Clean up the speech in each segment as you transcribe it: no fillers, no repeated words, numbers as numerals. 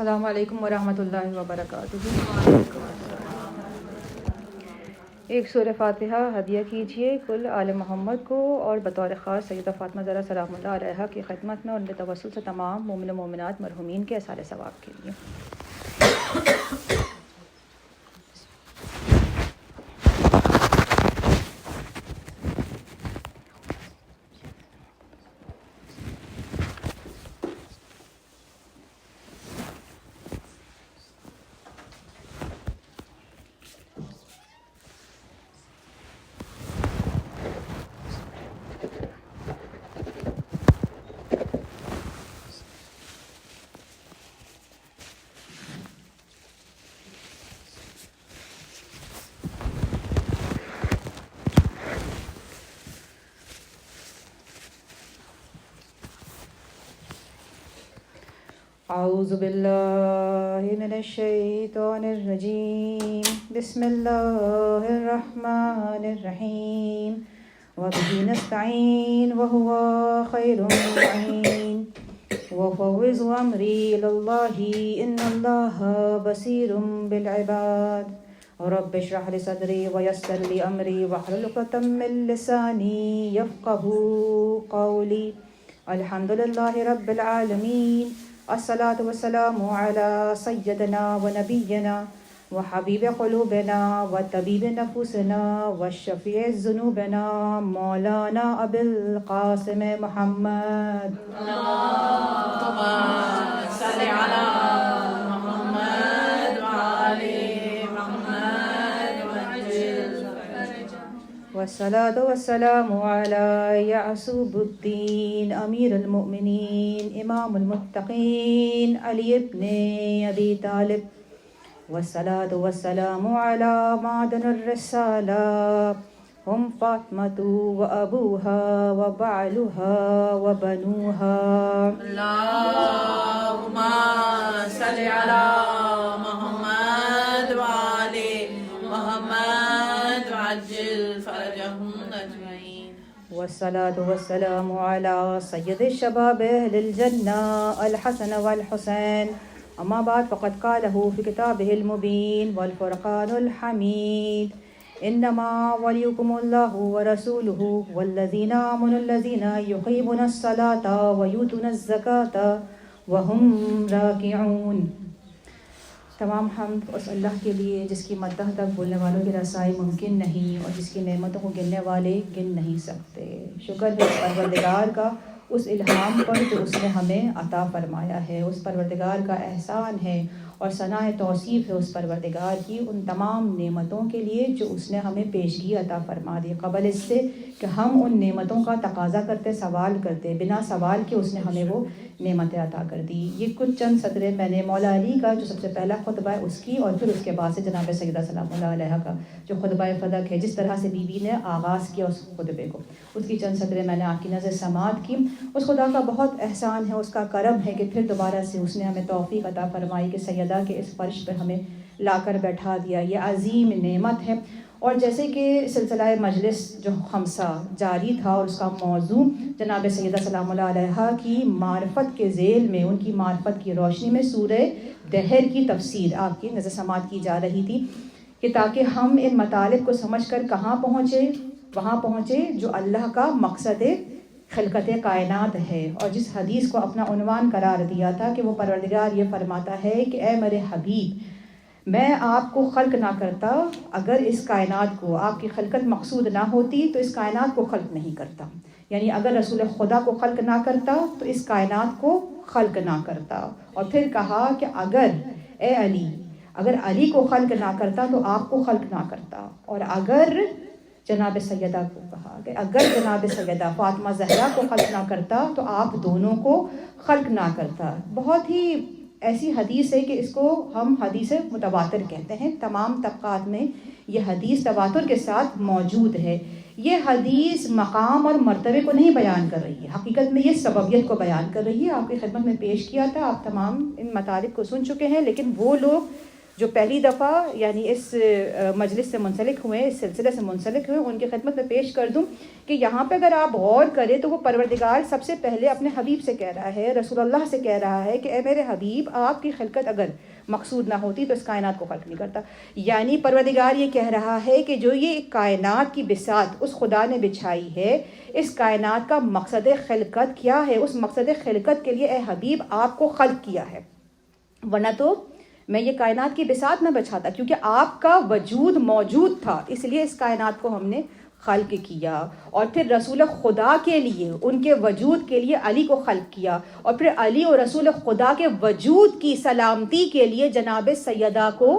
السلام علیکم ورحمۃ اللہ وبرکاتہ۔ ایک سورہ فاتحہ ہدیہ کیجیے کل آل محمد کو اور بطور خاص سیدہ فاطمہ زہرا سلام اللہ علیہا کی خدمت میں اور ان کے توسل سے تمام مومن و مومنات مرحومین کے اثار ثواب کے لیے۔ اعوذ باللہ من الشیطان الرجیم، بسم اللہ الرحمن الرحیم، وبہ نستعین وہو خیر المعین، وفوض امری الی اللہ ان اللہ بصیر بالعباد، رب اشرح لی صدری ویسر لی امری واحلل عقدۃ من لسانی یفقہوا قولی۔ الحمد للہ رب العالمین، الصلاة والسلام على سيدنا ونبينا وحبيب قلوبنا وطبيب نفوسنا وشفيع ذنوبنا مولانا أبي القاسم محمد، اللهم صل على محمد وآل محمد وعجل فرجه، والصلاة والسلام على يعصوب الدين أمير المؤمنين إمام المتقين علي بن أبي طالب، والصلاة والسلام على معدن الرسالة هم فاطمة وأبوها وبعلها وبنوها، اللهم صل على محمد وآل محمد وعجل فرجهم أجمعين، والصلاة والسلام على سيد الشباب أهل الجنة الحسن والحسين، أما بعد فقد قاله في كتابه المبين والفرقان الحميد، إنما وليكم الله ورسوله والذين آمنوا الذين يقيمون الصلاة ويؤتون الزكاة وهم راكعون۔ تمام حمد اس اللہ کے لیے جس کی مدح تک بولنے والوں کی رسائی ممکن نہیں اور جس کی نعمتوں کو گننے والے گن نہیں سکتے۔ شکر ہے اس پروردگار کا اس الہام پر جو اس نے ہمیں عطا فرمایا ہے، اس پروردگار کا احسان ہے اور ثناء توصیف ہے اس پروردگار کی ان تمام نعمتوں کے لیے جو اس نے ہمیں پیشگی عطا فرما دی، قبل اس سے کہ ہم ان نعمتوں کا تقاضا کرتے، سوال کرتے، بنا سوال کے اس نے ہمیں وہ نعمتیں عطا کر دی۔ یہ کچھ چند سطریں میں نے مولا علی کا جو سب سے پہلا خطبہ ہے اس کی، اور پھر اس کے بعد سے جناب سیدہ سلام اللہ علیہا کا جو خطبہ فدق ہے، جس طرح سے بی بی نے آغاز کیا اس خطبے کو، اس کی چند سطریں میں نے آپ کی نظر سماعت کی۔ اس خدا کا بہت احسان ہے، اس کا کرم ہے کہ پھر دوبارہ سے اس نے ہمیں توفیق عطا فرمائی کہ سیدہ کے اس فرش پر ہمیں لا کر بیٹھا دیا، یہ عظیم نعمت ہے۔ اور جیسے کہ سلسلہ مجلس جو خمسہ جاری تھا اور اس کا موضوع جناب سیدہ سلام اللہ علیہا کی معرفت کے ذیل میں، ان کی معرفت کی روشنی میں سورہ دہر کی تفسیر آپ کی نظر سماعت کی جا رہی تھی، کہ تاکہ ہم ان مطالب کو سمجھ کر کہاں پہنچے، وہاں پہنچے جو اللہ کا مقصد خلقت کائنات ہے، اور جس حدیث کو اپنا عنوان قرار دیا تھا کہ وہ پروردگار یہ فرماتا ہے کہ اے میرے حبیب، میں آپ کو خلق نہ کرتا اگر اس کائنات کو، آپ کی خلقت مقصود نہ ہوتی تو اس کائنات کو خلق نہیں کرتا، یعنی اگر رسول خدا کو خلق نہ کرتا تو اس کائنات کو خلق نہ کرتا۔ اور پھر کہا کہ اگر اے علی، اگر علی کو خلق نہ کرتا تو آپ کو خلق نہ کرتا، اور اگر جناب سیدہ کو کہا کہ اگر جناب سیدہ فاطمہ زہرا کو خلق نہ کرتا تو آپ دونوں کو خلق نہ کرتا۔ بہت ہی ایسی حدیث ہے کہ اس کو ہم حدیث متواتر کہتے ہیں، تمام طبقات میں یہ حدیث تواتر کے ساتھ موجود ہے۔ یہ حدیث مقام اور مرتبے کو نہیں بیان کر رہی ہے، حقیقت میں یہ سببیت کو بیان کر رہی ہے۔ آپ کی خدمت میں پیش کیا تھا، آپ تمام ان مطالب کو سن چکے ہیں، لیکن وہ لوگ جو پہلی دفعہ یعنی اس مجلس سے منسلک ہوئے، اس سلسلے سے منسلک ہوئے، ان کی خدمت میں پیش کر دوں کہ یہاں پہ اگر آپ غور کریں تو وہ پروردگار سب سے پہلے اپنے حبیب سے کہہ رہا ہے، رسول اللہ سے کہہ رہا ہے کہ اے میرے حبیب، آپ کی خلقت اگر مقصود نہ ہوتی تو اس کائنات کو خلق نہیں کرتا. یعنی پروردگار یہ کہہ رہا ہے کہ جو یہ کائنات کی بساط اس خدا نے بچھائی ہے، اس کائنات کا مقصد خلقت کیا ہے؟ اس مقصد خلقت کے لیے اے حبیب آپ کو خلق کیا ہے، ورنہ تو میں یہ کائنات کی بساط نہ بچھاتا، کیونکہ آپ کا وجود موجود تھا، اس لیے اس کائنات کو ہم نے خلق کیا. اور پھر رسول خدا کے لیے، ان کے وجود کے لیے علی کو خلق کیا، اور پھر علی اور رسول خدا کے وجود کی سلامتی کے لیے جناب سیدہ کو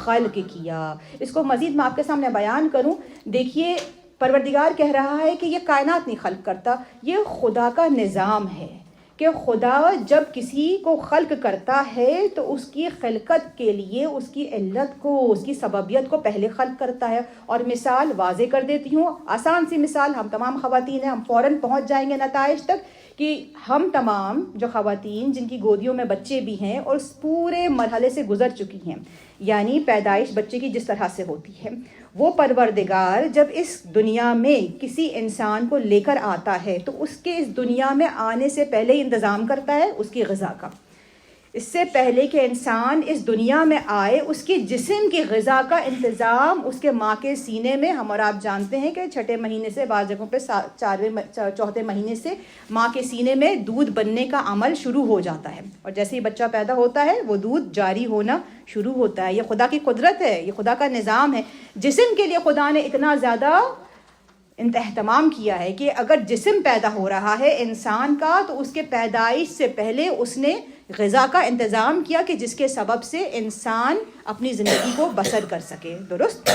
خلق کیا. اس کو مزید میں آپ کے سامنے بیان کروں. دیکھیے پروردگار کہہ رہا ہے کہ یہ کائنات نہیں خلق کرتا، یہ خدا کا نظام ہے کہ خدا جب کسی کو خلق کرتا ہے تو اس کی خلقت کے لیے اس کی علت کو، اس کی سببیت کو پہلے خلق کرتا ہے. اور مثال واضح کر دیتی ہوں، آسان سی مثال، ہم تمام خواتین ہیں، ہم فوراً پہنچ جائیں گے نتائج تک کہ ہم تمام جو خواتین جن کی گودیوں میں بچے بھی ہیں اور اس پورے مرحلے سے گزر چکی ہیں، یعنی پیدائش بچے کی جس طرح سے ہوتی ہے، وہ پروردگار جب اس دنیا میں کسی انسان کو لے کر آتا ہے تو اس کے اس دنیا میں آنے سے پہلے ہی انتظام کرتا ہے اس کی غذا کا. اس سے پہلے کہ انسان اس دنیا میں آئے، اس کے جسم کی غذا کا انتظام اس کے ماں کے سینے میں، ہم اور آپ جانتے ہیں کہ چھٹے مہینے سے، بعض جگہوں پہ چوتھے مہینے سے ماں کے سینے میں دودھ بننے کا عمل شروع ہو جاتا ہے، اور جیسے ہی بچہ پیدا ہوتا ہے وہ دودھ جاری ہونا شروع ہوتا ہے. یہ خدا کی قدرت ہے، یہ خدا کا نظام ہے. جسم کے لیے خدا نے اتنا زیادہ اہتمام کیا ہے کہ اگر جسم پیدا ہو رہا ہے انسان کا تو اس کے پیدائش سے پہلے اس نے غذا کا انتظام کیا کہ جس کے سبب سے انسان اپنی زندگی کو بسر کر سکے. درست؟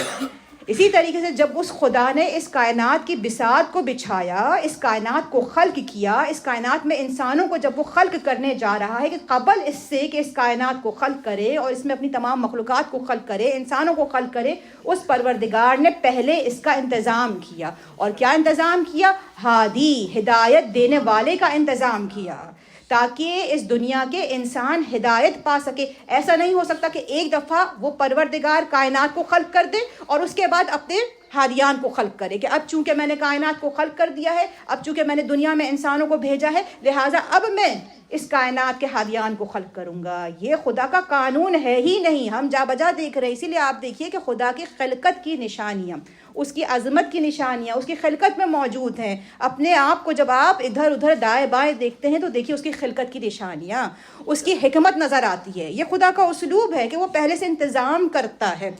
اسی طریقے سے جب اس خدا نے اس کائنات کی بساط کو بچھایا، اس کائنات کو خلق کیا، اس کائنات میں انسانوں کو جب وہ خلق کرنے جا رہا ہے کہ قبل اس سے کہ اس کائنات کو خلق کرے اور اس میں اپنی تمام مخلوقات کو خلق کرے، انسانوں کو خلق کرے، اس پروردگار نے پہلے اس کا انتظام کیا. اور کیا انتظام کیا؟ ہادی، ہدایت دینے والے کا انتظام کیا، تاکہ اس دنیا کے انسان ہدایت پا سکے. ایسا نہیں ہو سکتا کہ ایک دفعہ وہ پروردگار کائنات کو خلق کر دے اور اس کے بعد اپنے ہادیان کو خلق کرے کہ اب چونکہ میں نے کائنات کو خلق کر دیا ہے، اب چونکہ میں نے دنیا میں انسانوں کو بھیجا ہے، لہٰذا اب میں اس کائنات کے ہادیان کو خلق کروں گا. یہ خدا کا قانون ہے ہی نہیں. ہم جا بجا دیکھ رہے ہیں. اسی لیے آپ دیکھیے کہ خدا کی خلقت کی نشانیاں، اس کی عظمت کی نشانیاں اس کی خلقت میں موجود ہیں. اپنے آپ کو جب آپ ادھر ادھر دائیں بائیں دیکھتے ہیں تو دیکھیے اس کی خلقت کی نشانیاں، اس کی حکمت نظر آتی ہے. یہ خدا کا اسلوب ہے کہ وہ پہلے سے انتظام کرتا ہے.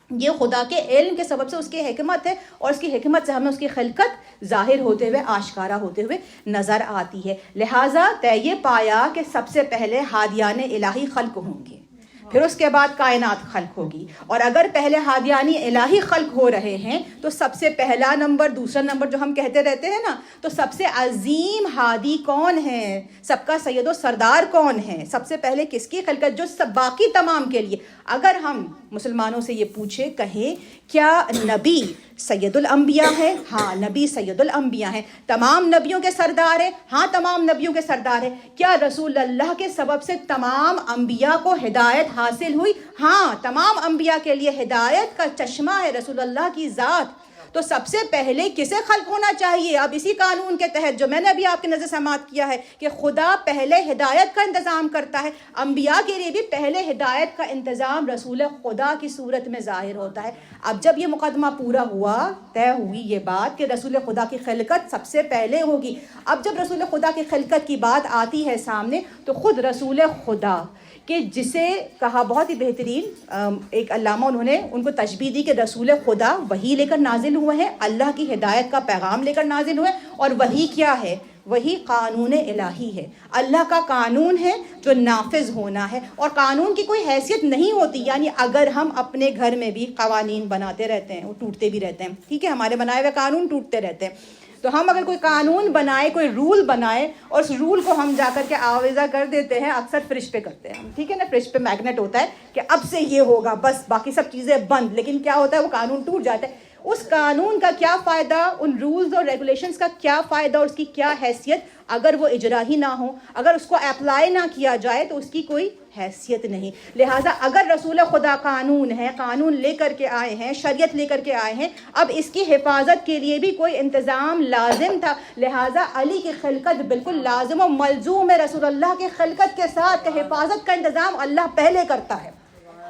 یہ خدا کے علم کے سبب سے اس کی حکمت ہے، اور اس کی حکمت سے ہمیں اس کی خلقت ظاہر ہوتے ہوئے، آشکارا ہوتے ہوئے نظر آتی ہے. لہٰذا طے یہ پایا کہ سب سے پہلے ہادیان الہی خلق ہوں گے، پھر اس کے بعد کائنات خلق ہوگی. اور اگر پہلے ہادیانی الہی خلق ہو رہے ہیں تو سب سے پہلا نمبر، دوسرا نمبر جو ہم کہتے رہتے ہیں نا، تو سب سے عظیم ہادی کون ہے؟ سب کا سید و سردار کون ہے؟ سب سے پہلے کس کی خلقت؟ جو سب باقی تمام کے لیے. اگر ہم مسلمانوں سے یہ پوچھیں، کہیں کیا نبی سید الانبیاء ہے؟ ہاں، نبی سید الانبیاء ہیں. تمام نبیوں کے سردار ہیں؟ ہاں، تمام نبیوں کے سردار ہیں. کیا رسول اللہ کے سبب سے تمام انبیاء کو ہدایت حاصل ہوئی؟ ہاں، تمام انبیاء کے لیے ہدایت کا چشمہ ہے رسول اللہ کی ذات. تو سب سے پہلے کسے خلق ہونا چاہیے؟ اب اسی قانون کے تحت جو میں نے ابھی آپ کی نظر سماعت کیا ہے کہ خدا پہلے ہدایت کا انتظام کرتا ہے. انبیاء کے لیے بھی پہلے ہدایت کا انتظام رسول خدا کی صورت میں ظاہر ہوتا ہے. اب جب یہ مقدمہ پورا ہوا، طے ہوئی یہ بات کہ رسول خدا کی خلقت سب سے پہلے ہوگی. اب جب رسول خدا کی خلقت کی بات آتی ہے سامنے تو خود رسول خدا کہ جسے کہا بہت ہی بہترین ایک علامہ انہوں نے ان کو تشبیہ دی کہ رسول خدا وحی لے کر نازل ہوئے ہیں، اللہ کی ہدایت کا پیغام لے کر نازل ہوئے. اور وحی کیا ہے؟ وہی قانون الہی ہے، اللہ کا قانون ہے جو نافذ ہونا ہے. اور قانون کی کوئی حیثیت نہیں ہوتی. یعنی اگر ہم اپنے گھر میں بھی قوانین بناتے رہتے ہیں، وہ ٹوٹتے بھی رہتے ہیں، ٹھیک ہے، ہمارے بنائے ہوئے قانون ٹوٹتے رہتے ہیں. تو ہم اگر کوئی قانون بنائے، کوئی رول بنائے، اور اس رول کو ہم جا کر کے آویزہ کر دیتے ہیں، اکثر فریج پہ کرتے ہیں، ٹھیک ہے نا، فریج پہ میگنیٹ ہوتا ہے کہ اب سے یہ ہوگا، بس باقی سب چیزیں بند. لیکن کیا ہوتا ہے؟ وہ قانون ٹوٹ جاتا ہے. اس قانون کا کیا فائدہ, ان رولز اور ریگولیشنز کا کیا فائدہ اور اس کی کیا حیثیت اگر وہ اجرا ہی نہ ہو, اگر اس کو اپلائی نہ کیا جائے تو اس کی کوئی حیثیت نہیں. لہٰذا اگر رسول خدا قانون ہے, قانون لے کر کے آئے ہیں, شریعت لے کر کے آئے ہیں, اب اس کی حفاظت کے لیے بھی کوئی انتظام لازم تھا. لہٰذا علی کی خلقت بالکل لازم و ملزوم ہے رسول اللہ کی خلقت کے ساتھ, کہ حفاظت کا انتظام اللہ پہلے کرتا ہے.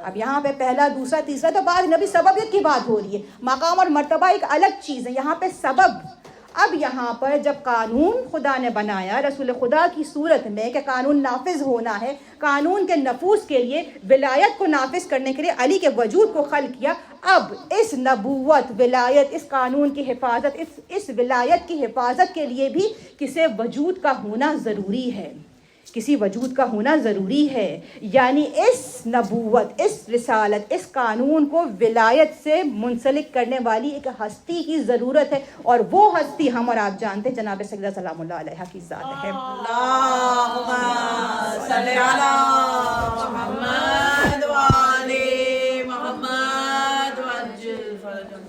اب یہاں پہ پہلا, دوسرا, تیسرا تو بعد نبی سببیت کی بات ہو رہی ہے. مقام اور مرتبہ ایک الگ چیز ہے, یہاں پہ سبب. اب یہاں پر جب قانون خدا نے بنایا رسول خدا کی صورت میں کہ قانون نافذ ہونا ہے, قانون کے نفوذ کے لیے, ولایت کو نافذ کرنے کے لیے علی کے وجود کو خلق کیا. اب اس نبوت, ولایت, اس قانون کی حفاظت, اس ولایت کی حفاظت کے لیے بھی کسی وجود کا ہونا ضروری ہے, کسی وجود کا ہونا ضروری ہے. یعنی اس نبوت, اس رسالت, اس قانون کو ولایت سے منسلک کرنے والی ایک ہستی کی ضرورت ہے, اور وہ ہستی ہم اور آپ جانتے ہیں جناب سیدہ سلام اللہ علیہ کی ذات ہے. اللہم صلی علی محمد و آل محمد وعجل فرجهم.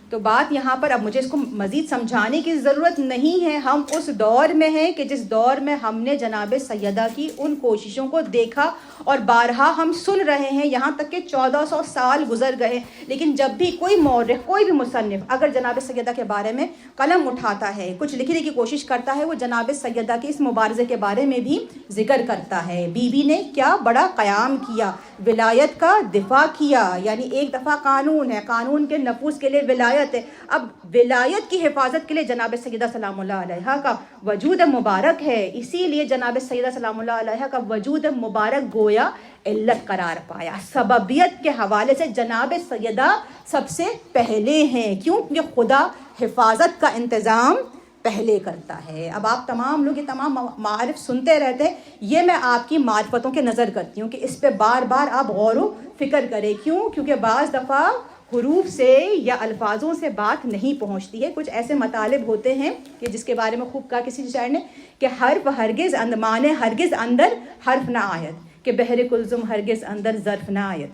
تو بات یہاں پر, اب مجھے اس کو مزید سمجھانے کی ضرورت نہیں ہے. ہم اس دور میں ہیں کہ جس دور میں ہم نے جناب سیدہ کی ان کوششوں کو دیکھا اور بارہا ہم سن رہے ہیں, یہاں تک کہ 1400 سال گزر گئے. لیکن جب بھی کوئی مورخ, کوئی بھی مصنف اگر جناب سیدہ کے بارے میں قلم اٹھاتا ہے, کچھ لکھنے کی کوشش کرتا ہے, وہ جناب سیدہ کے اس مبارزے کے بارے میں بھی ذکر کرتا ہے. بی بی نے کیا بڑا قیام کیا, ولایت کا دفاع کیا. یعنی ایک دفعہ قانون ہے, قانون کے نفوذ کے لیے ولایت ہے, اب ولایت کی حفاظت کے لیے جناب سیدہ سلام اللہ علیہ کا وجود مبارک ہے. اسی لیے جناب سیدہ سلام اللہ علیہ کا وجود مبارک گویا علت قرار پایا. سببیت کے حوالے سے جناب سیدہ سب سے پہلے ہیں, کیوں کہ خدا حفاظت کا انتظام پہلے کرتا ہے. اب آپ تمام لوگ یہ تمام معارف سنتے رہتے ہیں, یہ میں آپ کی معرفتوں کے نظر کرتی ہوں کہ اس پہ بار بار آپ غور و فکر کریں. کیوں؟ کیونکہ بعض دفعہ حروف سے یا الفاظوں سے بات نہیں پہنچتی ہے. کچھ ایسے مطالب ہوتے ہیں کہ جس کے بارے میں خوب کہا کسی شاعر نے کہ حرف ہرگز اندمان ہرگز اندر حرف نہ آیت, کہ بحر کلثوم ہرگز اندر ظرف نہ آیت,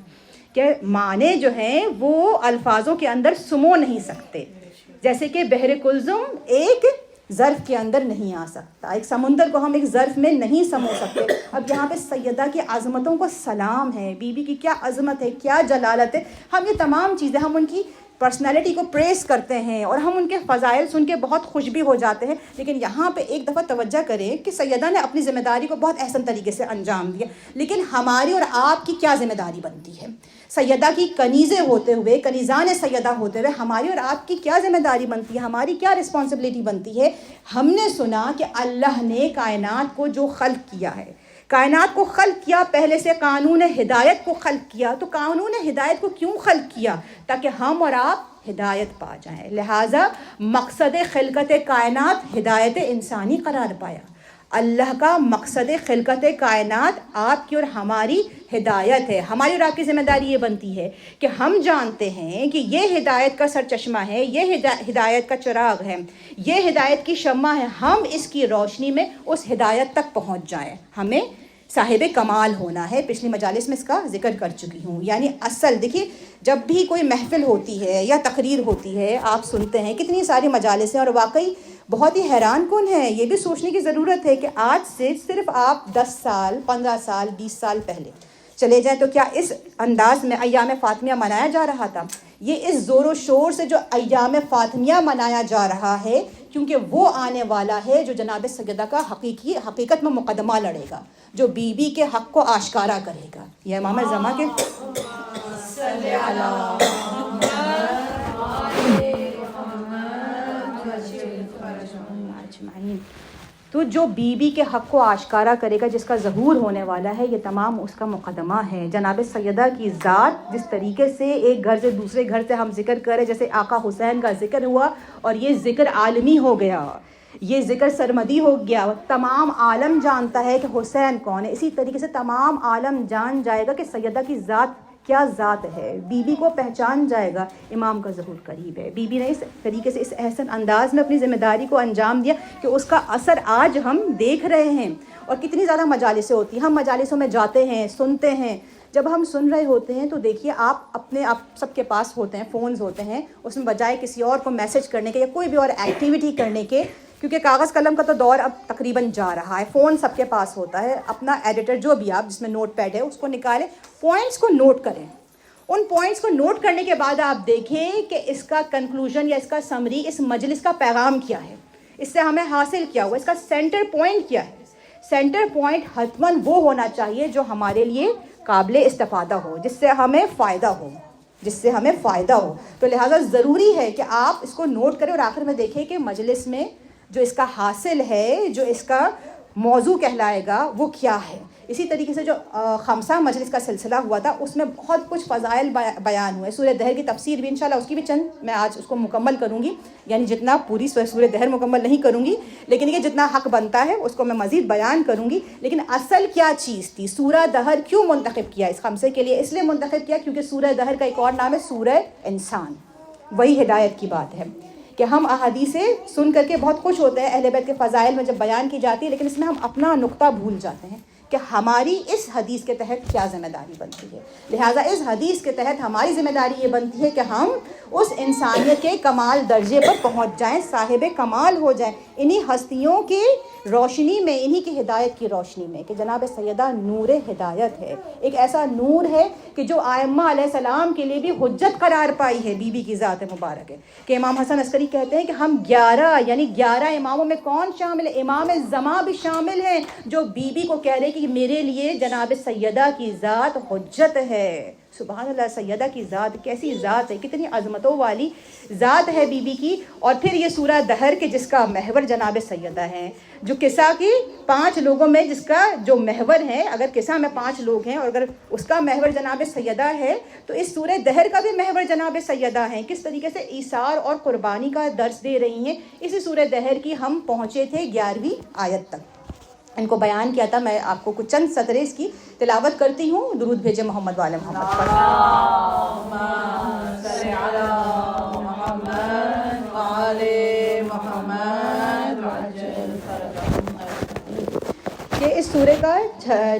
کہ معنی جو ہیں وہ الفاظوں کے اندر سمو نہیں سکتے. جیسے کہ بحر کلثوم ایک ظرف کے اندر نہیں آ سکتا, ایک سمندر کو ہم ایک ظرف میں نہیں سمو سکتے. اب یہاں پہ سیدہ کی عظمتوں کو سلام ہے, بی بی کی کیا عظمت ہے, کیا جلالت ہے. ہم یہ تمام چیزیں, ہم ان کی پرسنالٹی کو پریس کرتے ہیں اور ہم ان کے فضائل سن کے بہت خوش بھی ہو جاتے ہیں. لیکن یہاں پہ ایک دفعہ توجہ کریں کہ سیدہ نے اپنی ذمہ داری کو بہت احسن طریقے سے انجام دیا, لیکن ہماری اور آپ کی کیا ذمہ داری بنتی ہے؟ سیدہ کی کنیزیں ہوتے ہوئے, کنیزان سیدہ ہوتے ہوئے ہماری اور آپ کی کیا ذمہ داری بنتی ہے, ہماری کیا رسپانسبلٹی بنتی ہے؟ ہم نے سنا کہ اللہ نے کائنات کو جو خلق کیا ہے, کائنات کو خلق کیا, پہلے سے قانون ہدایت کو خلق کیا. تو قانون ہدایت کو کیوں خلق کیا؟ تاکہ ہم اور آپ ہدایت پا جائیں. لہٰذا مقصد خلقت کائنات ہدایت انسانی قرار پایا. اللہ کا مقصد خلقت کائنات آپ کی اور ہماری ہدایت ہے. ہماری اور آپ کی ذمہ داری یہ بنتی ہے کہ ہم جانتے ہیں کہ یہ ہدایت کا سر چشمہ ہے, یہ ہدایت کا چراغ ہے, یہ ہدایت کی شمع ہے. ہم اس کی روشنی میں اس ہدایت تک پہنچ جائیں. ہمیں صاحب کمال ہونا ہے. پچھلی مجالس میں اس کا ذکر کر چکی ہوں. یعنی اصل دیکھیے, جب بھی کوئی محفل ہوتی ہے یا تقریر ہوتی ہے, آپ سنتے ہیں کتنی ساری مجالس ہیں, اور واقعی بہت ہی حیران کن ہے. یہ بھی سوچنے کی ضرورت ہے کہ آج سے صرف آپ 10 سال 15 سال 20 سال پہلے چلے جائیں تو کیا اس انداز میں ایام فاطمیہ منایا جا رہا تھا؟ یہ اس زور و شور سے جو ایام فاطمیہ منایا جا رہا ہے, کیونکہ وہ آنے والا ہے جو جناب سیدہ کا حقیقت میں مقدمہ لڑے گا, جو بی بی کے حق کو آشکارا کرے گا. یہ امام زمان کے تو جو بی بی کے حق کو آشکارا کرے گا, جس کا ظہور ہونے والا ہے, یہ تمام اس کا مقدمہ ہے. جناب سیدہ کی ذات جس طریقے سے ایک گھر سے دوسرے گھر سے ہم ذکر کریں, جیسے آقا حسین کا ذکر ہوا اور یہ ذکر عالمی ہو گیا, یہ ذکر سرمدی ہو گیا, تمام عالم جانتا ہے کہ حسین کون ہے. اسی طریقے سے تمام عالم جان جائے گا کہ سیدہ کی ذات کیا ذات ہے. بی بی کو پہچان جائے گا امام کا ظہور قریب ہے. بی بی نے اس طریقے سے اس احسن انداز میں اپنی ذمہ داری کو انجام دیا کہ اس کا اثر آج ہم دیکھ رہے ہیں. اور کتنی زیادہ مجالسیں ہوتی ہیں, ہم مجالسوں میں جاتے ہیں, سنتے ہیں, جب ہم سن رہے ہوتے ہیں تو دیکھیے آپ سب کے پاس ہوتے ہیں فونز ہوتے ہیں، اس میں بجائے کسی اور کو میسج کرنے کے یا کوئی بھی اور ایکٹیویٹی کرنے کے، کیونکہ کاغذ قلم کا تو دور اب تقریباً جا رہا ہے، فون سب کے پاس ہوتا ہے، اپنا ایڈیٹر جو بھی آپ جس میں نوٹ پیڈ ہے اس کو نکالیں، پوائنٹس کو نوٹ کریں. ان پوائنٹس کو نوٹ کرنے کے بعد آپ دیکھیں کہ اس کا کنکلوژن یا اس کا سمری اس مجلس کا پیغام کیا ہے، اس سے ہمیں حاصل کیا ہوا، اس کا سینٹر پوائنٹ کیا ہے. سینٹر پوائنٹ حتماً وہ ہونا چاہیے جو ہمارے لیے قابل استفادہ ہو، جس سے ہمیں فائدہ ہو. تو لہٰذا ضروری ہے کہ آپ اس کو نوٹ کریں اور آخر میں دیکھیں کہ مجلس میں جو اس کا حاصل ہے، جو اس کا موضوع کہلائے گا وہ کیا ہے. اسی طریقے سے جو خمسہ مجلس کا سلسلہ ہوا تھا اس میں بہت کچھ فضائل بیان ہوئے. سورہ دہر کی تفسیر بھی انشاءاللہ اس کی بھی چند میں آج اس کو مکمل کروں گی، یعنی جتنا پوری سورہ دہر مکمل نہیں کروں گی لیکن یہ جتنا حق بنتا ہے اس کو میں مزید بیان کروں گی. لیکن اصل کیا چیز تھی، سورہ دہر کیوں منتخب کیا اس خمسے کے لیے؟ اس لیے منتخب کیا کیونکہ سورہ دہر کا ایک اور نام ہے سورہ انسان. وہی ہدایت کی بات ہے کہ ہم احادیثیں سن کر کے بہت خوش ہوتے ہیں اہل بیت کے فضائل میں جب بیان کی جاتی ہے، لیکن اس میں ہم اپنا نقطہ بھول جاتے ہیں کہ ہماری اس حدیث کے تحت کیا ذمہ داری بنتی ہے. لہٰذا اس حدیث کے تحت ہماری ذمہ داری یہ بنتی ہے کہ ہم اس انسانیت کے کمال درجے پر پہنچ جائیں، صاحب کمال ہو جائیں، انہی ہستیوں کی روشنی میں، انہی کی ہدایت کی روشنی میں کہ جناب سیدہ نور ہدایت ہے، ایک ایسا نور ہے کہ جو آئمہ علیہ السلام کے لیے بھی حجت قرار پائی ہے. بی بی کی ذات مبارک ہے کہ امام حسن عسکری کہتے ہیں کہ ہم 11 اماموں میں کون شامل ہے؟ امام زمان بھی شامل ہیں جو بی بی کو کہہ رہے کہ میرے لیے جناب سیدہ کی ذات حجت ہے. سبحان اللہ، سیدہ کی ذات کیسی ذات ہے، کتنی عظمتوں والی ذات ہے بی بی کی. اور پھر یہ سورہ دہر کے جس کا محور جناب سیدہ ہے، جو قصہ کی 5 لوگوں میں جس کا جو محور ہے، اگر قصہ میں 5 لوگ ہیں اور اگر اس کا محور جناب سیدہ ہے تو اس سورہ دہر کا بھی محور جناب سیدہ ہے. کس طریقے سے ایثار اور قربانی کا درس دے رہی ہیں. اسی سورہ دہر کی ہم پہنچے تھے 11ویں آیت تک، ان کو بیان کیا تھا. میں آپ کو کچھ چند سطریں اس کی تلاوت کرتی ہوں. درود بھیجے محمد والے محمد پر. اللہم صلی علی محمد وعلی محمد وعجل فرجهم. کہ اس سورہ کا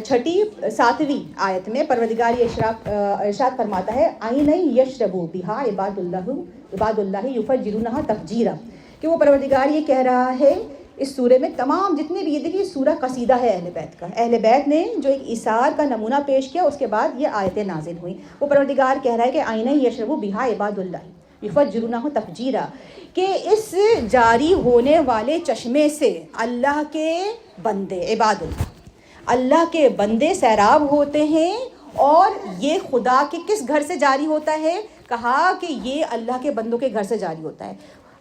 7ویں آیت میں پروردگار ارشاد فرماتا ہے عینا یشربو بہا عباد اللہ یفجرونہا تفجیرا، کہ وہ پروردگار یہ کہہ رہا ہے اس سورے میں تمام جتنے بھی، یہ دیکھیے سورہ قصیدہ ہے اہل بیت کا، اہل بیت نے جو ایک ایثار کا نمونہ پیش کیا اس کے بعد یہ آیتیں نازل ہوئیں. وہ پروردگار کہہ رہا ہے کہ عینا یشربو بہا عباد اللہ یفجرونہا تفجیرا، کہ اس جاری ہونے والے چشمے سے اللہ کے بندے، عباد اللہ کے بندے سیراب ہوتے ہیں. اور یہ خدا کے کس گھر سے جاری ہوتا ہے؟ کہا کہ یہ اللہ کے بندوں کے گھر سے جاری ہوتا ہے.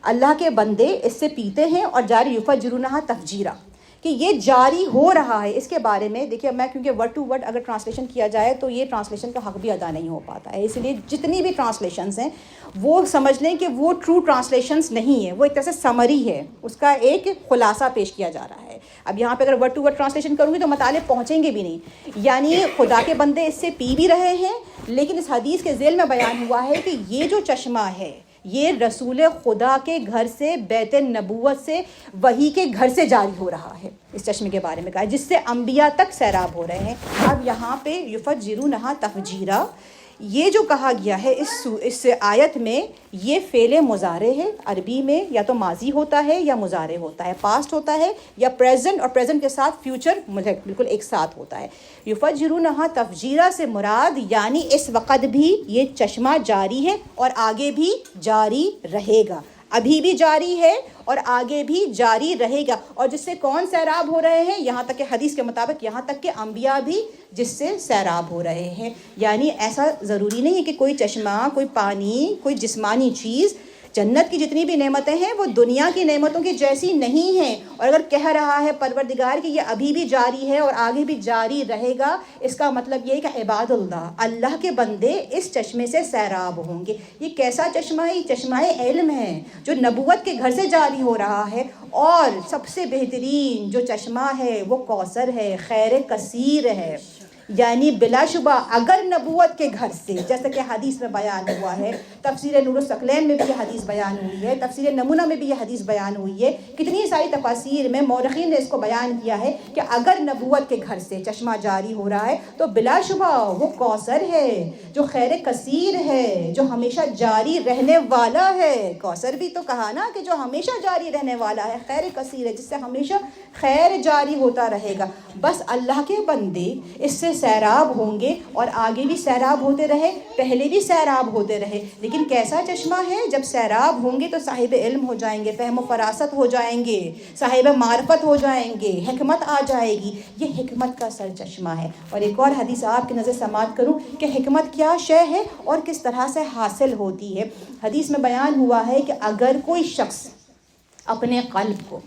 اللہ کے بندے اس سے پیتے ہیں اور جاری یفجرونہا تفجیرا، کہ یہ جاری ہو رہا ہے. اس کے بارے میں دیکھیے میں کیونکہ ورڈ ٹو ورڈ اگر ٹرانسلیشن کیا جائے تو یہ ٹرانسلیشن کا حق بھی ادا نہیں ہو پاتا ہے، اس لیے جتنی بھی ٹرانسلیشنز ہیں وہ سمجھ لیں کہ وہ ٹرو ٹرانسلیشنز نہیں ہیں، وہ ایک طرح سے سمری ہے، اس کا ایک خلاصہ پیش کیا جا رہا ہے. اب یہاں پہ اگر ورڈ ٹو ورڈ ٹرانسلیشن کروں گی تو مطالب پہنچیں گے بھی نہیں. یعنی خدا کے بندے اس سے پی بھی رہے ہیں، لیکن اس حدیث کے ذیل میں بیان ہوا ہے کہ یہ جو چشمہ ہے یہ رسول خدا کے گھر سے، بیت نبوت سے، وحی کے گھر سے جاری ہو رہا ہے. اس چشمے کے بارے میں کہا جس سے انبیاء تک سیراب ہو رہے ہیں. اب یہاں پہ یفجرونہا تفجیرا یہ جو کہا گیا ہے اس آیت میں، یہ فعل مضارع ہے. عربی میں یا تو ماضی ہوتا ہے یا مضارع ہوتا ہے، پاسٹ ہوتا ہے یا پریزنٹ، اور پریزنٹ کے ساتھ فیوچر بالکل ایک ساتھ ہوتا ہے. یفجرونہا تفجیرا سے مراد یعنی اس وقت بھی یہ چشمہ جاری ہے اور آگے بھی جاری رہے گا. ابھی بھی جاری ہے اور آگے بھی جاری رہے گا. اور جس سے کون سیراب ہو رہے ہیں؟ یہاں تک کہ حدیث کے مطابق یہاں تک کہ انبیاء بھی جس سے سیراب ہو رہے ہیں. یعنی ایسا ضروری نہیں ہے کہ کوئی چشمہ، کوئی پانی، کوئی جسمانی چیز، جنت کی جتنی بھی نعمتیں ہیں وہ دنیا کی نعمتوں کی جیسی نہیں ہیں. اور اگر کہہ رہا ہے پروردگار کہ یہ ابھی بھی جاری ہے اور آگے بھی جاری رہے گا، اس کا مطلب یہ ہے کہ عباد اللہ کے بندے اس چشمے سے سیراب ہوں گے. یہ کیسا چشمہ ہے؟ یہ چشمہ علم ہے جو نبوت کے گھر سے جاری ہو رہا ہے. اور سب سے بہترین جو چشمہ ہے وہ کوثر ہے، خیر کثیر ہے. یعنی بلا شبہ اگر نبوت کے گھر سے، جیسا کہ حدیث میں بیان ہوا ہے، تفسیر نور الثقلین میں بھی یہ حدیث بیان ہوئی ہے، تفسیر نمونہ میں بھی یہ حدیث بیان ہوئی ہے، کتنی ساری تفاسیر میں مورخین نے اس کو بیان کیا ہے کہ اگر نبوت کے گھر سے چشمہ جاری ہو رہا ہے تو بلا شبہ وہ کوثر ہے جو خیر کثیر ہے، جو ہمیشہ جاری رہنے والا ہے۔ کوثر بھی تو کہا نا کہ جو ہمیشہ جاری رہنے والا ہے، خیر کثیر ہے جس سے ہمیشہ خیر جاری ہوتا رہے گا۔ بس اللہ کے بندے اس سے سیراب ہوں گے، اور آگے بھی سیراب ہوتے رہے، پہلے بھی سیراب ہوتے رہے، لیکن کیسا چشمہ ہے؟ جب سیراب ہوں گے تو صاحب علم ہو جائیں گے، فہم و فراست ہو جائیں گے، صاحب معرفت ہو جائیں گے، حکمت آ جائے گی۔ یہ حکمت کا سر چشمہ ہے۔ اور ایک اور حدیث آپ کی نظر سماعت کروں کہ حکمت کیا شے ہے اور کس طرح سے حاصل ہوتی ہے۔ حدیث میں بیان ہوا ہے کہ اگر کوئی شخص اپنے قلب کو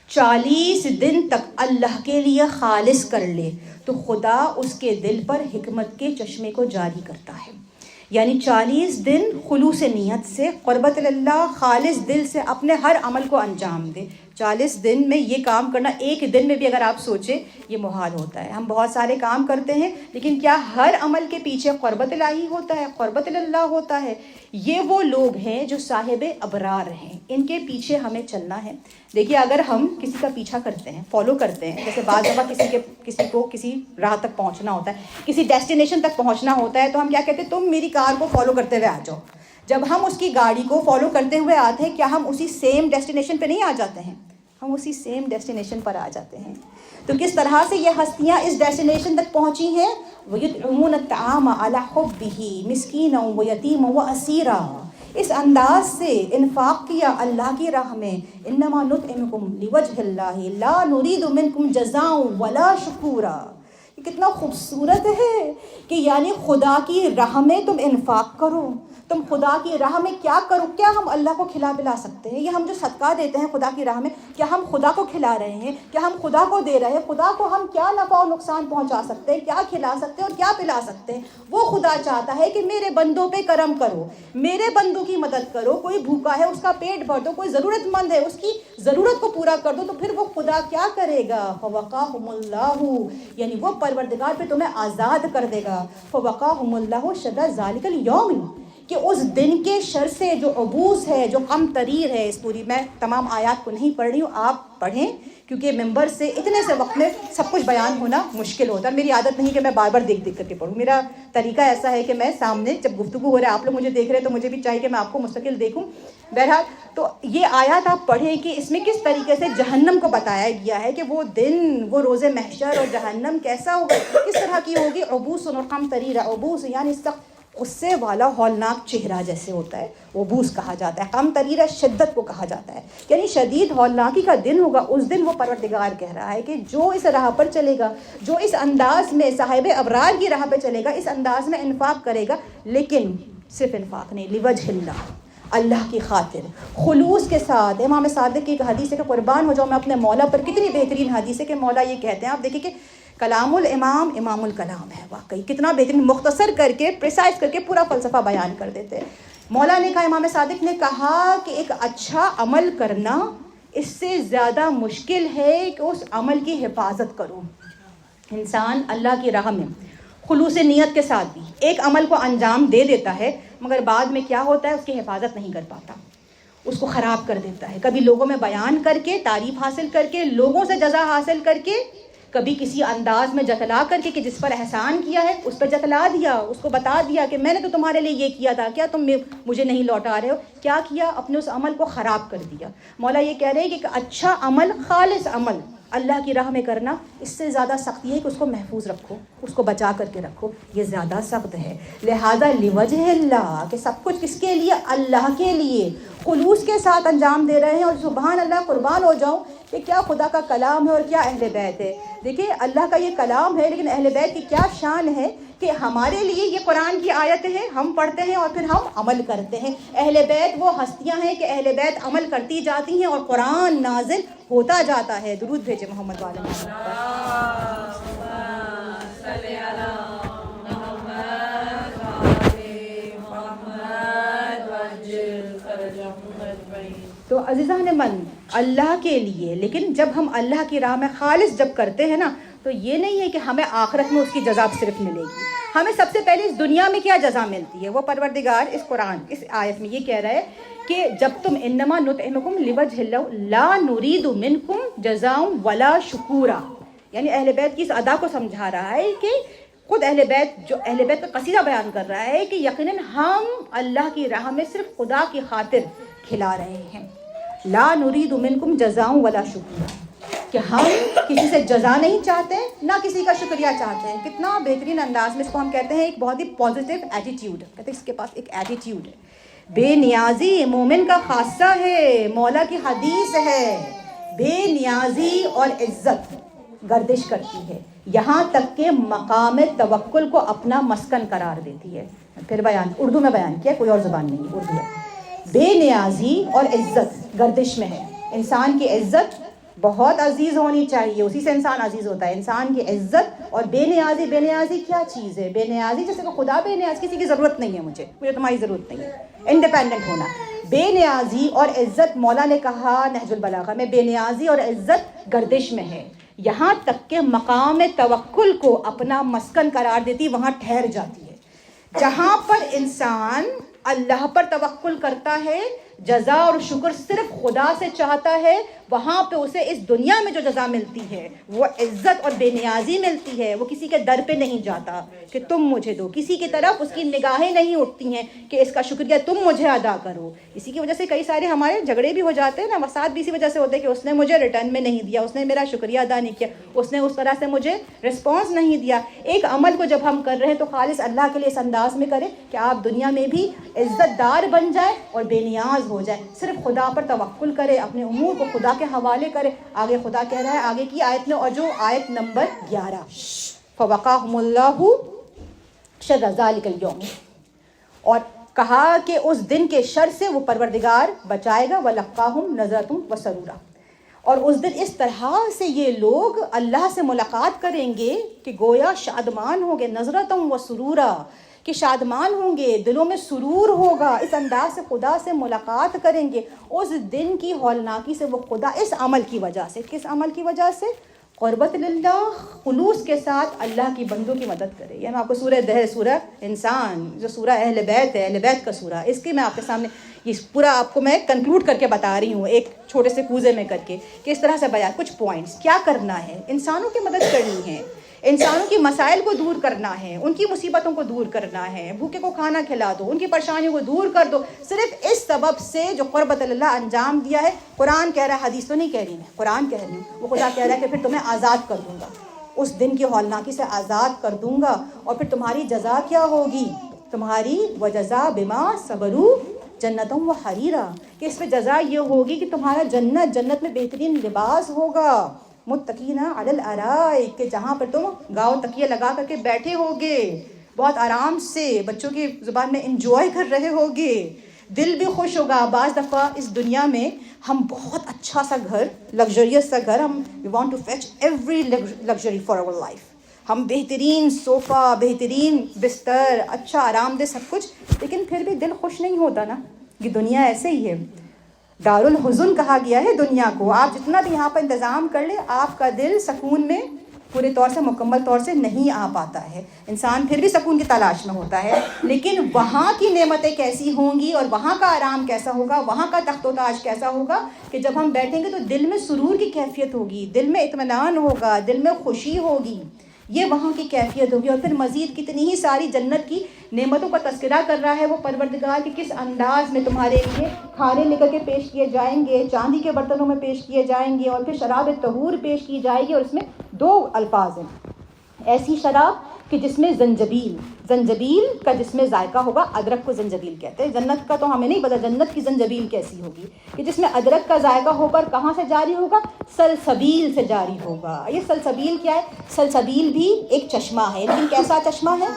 40 دن تک اللہ کے لیے خالص کر لے تو خدا اس کے دل پر حکمت کے چشمے کو جاری کرتا ہے۔ یعنی 40 دن خلوص نیت سے، قربت اللہ، خالص دل سے اپنے ہر عمل کو انجام دے۔ 40 دن میں یہ کام کرنا، ایک دن میں بھی اگر آپ سوچیں یہ محال ہوتا ہے۔ ہم بہت سارے کام کرتے ہیں لیکن کیا ہر عمل کے پیچھے قربت الہی ہوتا ہے، قربت اللہ ہوتا ہے؟ یہ وہ لوگ ہیں جو صاحب ابرار ہیں، ان کے پیچھے ہمیں چلنا ہے۔ دیکھیے اگر ہم کسی کا پیچھا کرتے ہیں، فالو کرتے ہیں، جیسے بعض دفعہ کسی کو کسی راہ تک پہنچنا ہوتا ہے، کسی ڈیسٹینیشن تک پہنچنا ہوتا ہے، تو ہم کیا کہتے ہیں؟ تم میری کار کو فالو کرتے ہوئے آ جاؤ۔ جب ہم اس کی گاڑی کو فالو کرتے ہوئے آتے ہیں، کیا ہم اسی سیم ڈیسٹینیشن پہ نہیں آ جاتے ہیں؟ ہم اسی سیم ڈیسٹینیشن پر آ جاتے ہیں۔ تو کس طرح سے یہ ہستیاں اس ڈیسٹینیشن تک پہنچی ہیں؟ وَيُطْعِمُونَ الطَّعَامَ عَلَىٰ حُبِّهِ مِسْكِينًا وَيَتِيمًا وَأَسِيرًا، اس انداز سے انفاق کیا اللہ کی راہ میں۔ انما نطعمکم لوجہ اللہ لا نرید منکم جزاء ولا شکورا۔ یہ کتنا خوبصورت ہے کہ یعنی خدا کی راہ میں تم انفاق کرو، تم خدا کی راہ میں کیا کرو؟ کیا ہم اللہ کو کھلا پلا سکتے ہیں؟ یہ ہم جو صدقہ دیتے ہیں خدا کی راہ میں، کیا ہم خدا کو کھلا رہے ہیں؟ کیا ہم خدا کو دے رہے ہیں؟ خدا کو ہم کیا نفع و نقصان پہنچا سکتے ہیں؟ کیا کھلا سکتے ہیں اور کیا پلا سکتے ہیں؟ وہ خدا چاہتا ہے کہ میرے بندوں پہ کرم کرو، میرے بندوں کی مدد کرو۔ کوئی بھوکا ہے اس کا پیٹ بھر دو، کوئی ضرورت مند ہے اس کی ضرورت کو پورا کر دو، تو پھر وہ خدا کیا کرے گا؟ فوقاہم اللہ، یعنی وہ پروردگار پہ تمہیں آزاد کر دے گا۔ فوقاہم اللہ شر ذالک الیوم، کہ اس دن کے شر سے جو عبوس ہے، جو غم تریر ہے۔ اس پوری میں تمام آیات کو نہیں پڑھ رہی ہوں، آپ پڑھیں، کیونکہ ممبر سے اتنے سے وقت میں سب کچھ بیان ہونا مشکل ہوتا ہے۔ میری عادت نہیں کہ میں بار بار دیکھ کر کے پڑھوں، میرا طریقہ ایسا ہے کہ میں سامنے جب گفتگو ہو رہا ہے، آپ لوگ مجھے دیکھ رہے ہیں تو مجھے بھی چاہیے کہ میں آپ کو مستقل دیکھوں۔ بہرحال تو یہ آیات آپ پڑھیں کہ اس میں کس طریقے سے جہنم کو بتایا گیا ہے کہ وہ دن، وہ روز محشر اور جہنم کیسا ہوگا، کس طرح کی ہوگی۔ عبوس اور غم تریر، عبوس یعنی سخت غصے والا ہولناک چہرہ جیسے ہوتا ہے، وہ بوس کہا جاتا ہے۔ غم تریرہ شدت کو کہا جاتا ہے، یعنی شدید ہولناکی کا دن ہوگا۔ اس دن وہ پروردگار کہہ رہا ہے کہ جو اس راہ پر چلے گا، جو اس انداز میں صاحب ابرار کی راہ پہ چلے گا، اس انداز میں انفاق کرے گا، لیکن صرف انفاق نہیں، لوجہ اللہ، اللہ کی خاطر، خلوص کے ساتھ۔ امام صادق کی ایک حدیث ہے کہ قربان ہو جاؤ میں اپنے مولا پر، کتنی بہترین حدیث ہے کہ مولا یہ کہتے ہیں، آپ دیکھیں کہ کلام الامام امام الکلام ہے، واقعی کتنا بہترین، مختصر کر کے، پریسائز کر کے پورا فلسفہ بیان کر دیتے ہیں۔ مولا نے کہا، امام صادق نے کہا کہ ایک اچھا عمل کرنا اس سے زیادہ مشکل ہے کہ اس عمل کی حفاظت کرو۔ انسان اللہ کی راہ میں خلوص نیت کے ساتھ بھی ایک عمل کو انجام دے دیتا ہے، مگر بعد میں کیا ہوتا ہے؟ اس کی حفاظت نہیں کر پاتا، اس کو خراب کر دیتا ہے۔ کبھی لوگوں میں بیان کر کے، تعریف حاصل کر کے، لوگوں سے جزا حاصل کر کے، کبھی کسی انداز میں جتلا کر کے کہ جس پر احسان کیا ہے اس پر جتلا دیا، اس کو بتا دیا کہ میں نے تو تمہارے لیے یہ کیا تھا، کیا تم مجھے نہیں لوٹا رہے ہو؟ کیا کیا؟ اپنے اس عمل کو خراب کر دیا۔ مولا یہ کہہ رہے ہیں کہ اچھا عمل، خالص عمل اللہ کی راہ میں کرنا اس سے زیادہ سخت یہ ہے کہ اس کو محفوظ رکھو، اس کو بچا کر کے رکھو، یہ زیادہ سخت ہے۔ لہذا لوجہ اللہ، کہ سب کچھ کس کے لیے؟ اللہ کے لیے، خلوص کے ساتھ انجام دے رہے ہیں۔ اور سبحان اللہ، قربان ہو جاؤں کہ کیا خدا کا کلام ہے اور کیا اہل بیت ہے۔ دیکھیں اللہ کا یہ کلام ہے، لیکن اہل بیت کی کیا شان ہے کہ ہمارے لیے یہ قرآن کی آیتیں ہیں، ہم پڑھتے ہیں اور پھر ہم عمل کرتے ہیں۔ اہل بیت وہ ہستیاں ہیں کہ اہل بیت عمل کرتی جاتی ہیں اور قرآن نازل ہوتا جاتا ہے۔ درود بھیجے محمد والے تو عزیزان من، اللہ کے لیے، لیکن جب ہم اللہ کی راہ میں خالص جب کرتے ہیں نا تو یہ نہیں ہے کہ ہمیں آخرت میں اس کی جزا صرف ملے گی. ہمیں سب سے پہلے اس دنیا میں کیا جزا ملتی ہے؟ وہ پروردگار اس قرآن اس آیت میں یہ کہہ رہا ہے کہ جب تم انما نطعمکم لوجہ اللہ لا نرید منکم جزاء ولا شکورا، یعنی اہل بیت کی اس ادا کو سمجھا رہا ہے کہ خود اہل بیت کا قصیدہ بیان کر رہا ہے کہ یقیناً ہم اللہ کی راہ میں صرف خدا کی خاطر کھلا رہے ہیں. لا نرید منکم جزاء ولا شکورا، کہ ہم کسی سے جزا نہیں چاہتے نہ کسی کا شکریہ چاہتے ہیں. کتنا بہترین انداز میں اس کو ہم کہتے ہیں ایک بہت ہی پازیٹیو ایٹیٹیوڈ، کہتے ہیں اس کے پاس ایک ایٹیٹیوڈ ہے. بے نیازی مومن کا خاصہ ہے، مولا کی حدیث ہے، بے نیازی اور عزت گردش کرتی ہے یہاں تک کہ مقام توکل کو اپنا مسکن قرار دیتی ہے. پھر بیان اردو میں بیان کیا، کوئی اور زبان نہیں، اردو ہے. بے نیازی اور عزت گردش میں ہے. انسان کی عزت بہت عزیز ہونی چاہیے، اسی سے انسان عزیز ہوتا ہے. انسان کی عزت اور بے نیازی کیا چیز ہے؟ بے نیازی جیسے کہ خدا بے نیاز، کسی کی ضرورت نہیں ہے، مجھے تمہاری ضرورت نہیں ہے، انڈیپینڈنٹ ہونا. بے نیازی اور عزت، مولا نے کہا نہج البلاغہ میں، بے نیازی اور عزت گردش میں ہے یہاں تک کہ مقام توکل کو اپنا مسکن قرار دیتی، وہاں ٹھہر جاتی ہے. جہاں پر انسان اللہ پر توکل کرتا ہے، جزا اور شکر صرف خدا سے چاہتا ہے، وہاں پہ اسے اس دنیا میں جو جزا ملتی ہے وہ عزت اور بے نیازی ملتی ہے. وہ کسی کے در پہ نہیں جاتا کہ تم مجھے دو، کسی کی طرف اس کی نگاہیں نہیں اٹھتی ہیں کہ اس کا شکریہ تم مجھے ادا کرو. اسی کی وجہ سے کئی سارے ہمارے جھگڑے بھی ہو جاتے ہیں نا، فساد بھی اسی وجہ سے ہوتے ہیں کہ اس نے مجھے ریٹرن میں نہیں دیا، اس نے میرا شکریہ ادا نہیں کیا، اس نے اس طرح سے مجھے رسپانس نہیں دیا. ایک عمل کو جب ہم کر رہے ہیں تو خالص اللہ کے لیے اس انداز میں کریں کہ آپ دنیا میں بھی عزت دار بن جائے اور بے نیاز ہو جائے. صرف خدا پر توکل کرے، اپنے امور کو خدا کے حوالے کرے. آگے خدا کہہ رہا ہے آگے کی آیت میں، اور جو آیت نمبر 11، فوقاہم اللہ شر ذلک اليوم، اور کہا کہ اس دن کے شر سے وہ پروردگار بچائے گا. ولقاہم نظرۃ وسرورا، اور اس دن اس طرح سے یہ لوگ اللہ سے ملاقات کریں گے کہ گویا شادمان ہوں گے. نظرۃ وسرورا، کہ شادمان ہوں گے، دلوں میں سرور ہوگا، اس انداز سے خدا سے ملاقات کریں گے. اس دن کی ہولناکی سے وہ خدا اس عمل کی وجہ سے، کس عمل کی وجہ سے؟ قربت للہ، خلوص کے ساتھ اللہ کی بندوں کی مدد کرے. یہ میں آپ کو سورہ انسان، جو سورہ اہل بیت ہے، اہل بیت کا سورہ، اس کی میں آپ کے سامنے یہ پورا آپ کو میں کنکلوڈ کر کے بتا رہی ہوں ایک چھوٹے سے کوزے میں کر کے کہ اس طرح سے بیان کچھ پوائنٹس. کیا کرنا ہے؟ انسانوں کی مدد کرنی ہے، انسانوں کی مسائل کو دور کرنا ہے، ان کی مصیبتوں کو دور کرنا ہے. بھوکے کو کھانا کھلا دو، ان کی پریشانیوں کو دور کر دو. صرف اس سبب سے جو قربت اللہ انجام دیا ہے. قرآن کہہ رہا ہے، حدیث تو نہیں کہہ رہی میں، قرآن کہہ رہی ہوں. وہ خدا کہہ رہا ہے کہ پھر تمہیں آزاد کر دوں گا، اس دن کی ہولناکی سے آزاد کر دوں گا. اور پھر تمہاری جزا کیا ہوگی؟ تمہاری وجزا بما صبروا جنتوں و حریرا، کہ اس پہ جزا یہ ہوگی کہ تمہارا جنت میں بہترین لباس ہوگا. متقین علی الارائک، کہ جہاں پر تم گاؤ تکیے لگا کر کے بیٹھے ہوگے، بہت آرام سے بچوں کی زبان میں انجوائے کر رہے ہوگے، دل بھی خوش ہوگا. بعض دفعہ اس دنیا میں ہم بہت اچھا سا گھر، لگژریس سا گھر، ہم we want to fetch every luxury for our life. ہم بہترین صوفہ، بہترین بستر، اچھا آرام دہ سب کچھ، لیکن پھر بھی دل خوش نہیں ہوتا نا. یہ دنیا ایسے ہی ہے، دار الحزن کہا گیا ہے دنیا کو. آپ جتنا بھی یہاں پر انتظام کر لیں، آپ کا دل سکون میں پورے طور سے، مکمل طور سے نہیں آ پاتا ہے. انسان پھر بھی سکون کی تلاش میں ہوتا ہے، لیکن وہاں کی نعمتیں کیسی ہوں گی اور وہاں کا آرام کیسا ہوگا، وہاں کا تخت و تاج کیسا ہوگا کہ جب ہم بیٹھیں گے تو دل میں سرور کی کیفیت ہوگی، دل میں اطمینان ہوگا، دل میں خوشی ہوگی. یہ وہاں کی کیفیت ہوگی. اور پھر مزید کتنی ہی ساری جنت کی نعمتوں کا تذکرہ کر رہا ہے وہ پروردگار کہ کس انداز میں تمہارے لیے کھانے لے کر کے پیش کیے جائیں گے، چاندی کے برتنوں میں پیش کیے جائیں گے، اور پھر شراب طہور پیش کی جائے گی. اور اس میں 2 الفاظ ہیں، ایسی شراب کہ جس میں زنجبیل کا جس میں ذائقہ ہوگا. ادرک کو زنجبیل کہتے ہیں. جنت کا تو ہمیں نہیں پتا جنت کی زنجبیل کیسی ہوگی، کہ جس میں ادرک کا ذائقہ ہوگا. اور کہاں سے جاری ہوگا؟ سلسبیل سے جاری ہوگا. یہ سلسبیل کیا ہے؟ سلسبیل بھی ایک چشمہ ہے، لیکن کیسا چشمہ ہے؟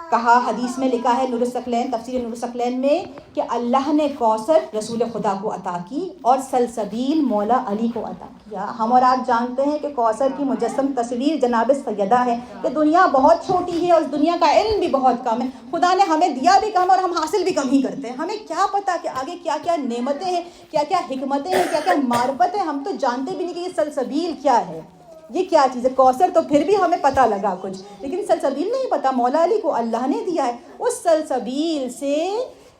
کہا، حدیث میں لکھا ہے نور الثقلین، تفسیر نور الثقلین میں، کہ اللہ نے کوثر رسول خدا کو عطا کی اور سلسبیل مولا علی کو عطا کیا. ہم اور آپ جانتے ہیں کہ کوثر کی مجسم تصویر جناب سیدہ ہے، کہ دنیا بہت چھوٹی ہے اور اس دنیا کا علم بھی بہت کم ہے. خدا نے ہمیں دیا بھی کم اور ہم حاصل بھی کم ہی کرتے ہیں. ہمیں کیا پتا کہ آگے کیا کیا نعمتیں ہیں، کیا کیا حکمتیں ہیں، کیا کیا معرفت ہے. ہم تو جانتے بھی نہیں کہ یہ سلسبیل کیا ہے. یہ کیا چیز ہے؟ کوثر تو پھر بھی ہمیں پتہ لگا کچھ، لیکن سلسبیل نہیں پتہ، مولا علی کو اللہ نے دیا ہے. اس سلسبیل سے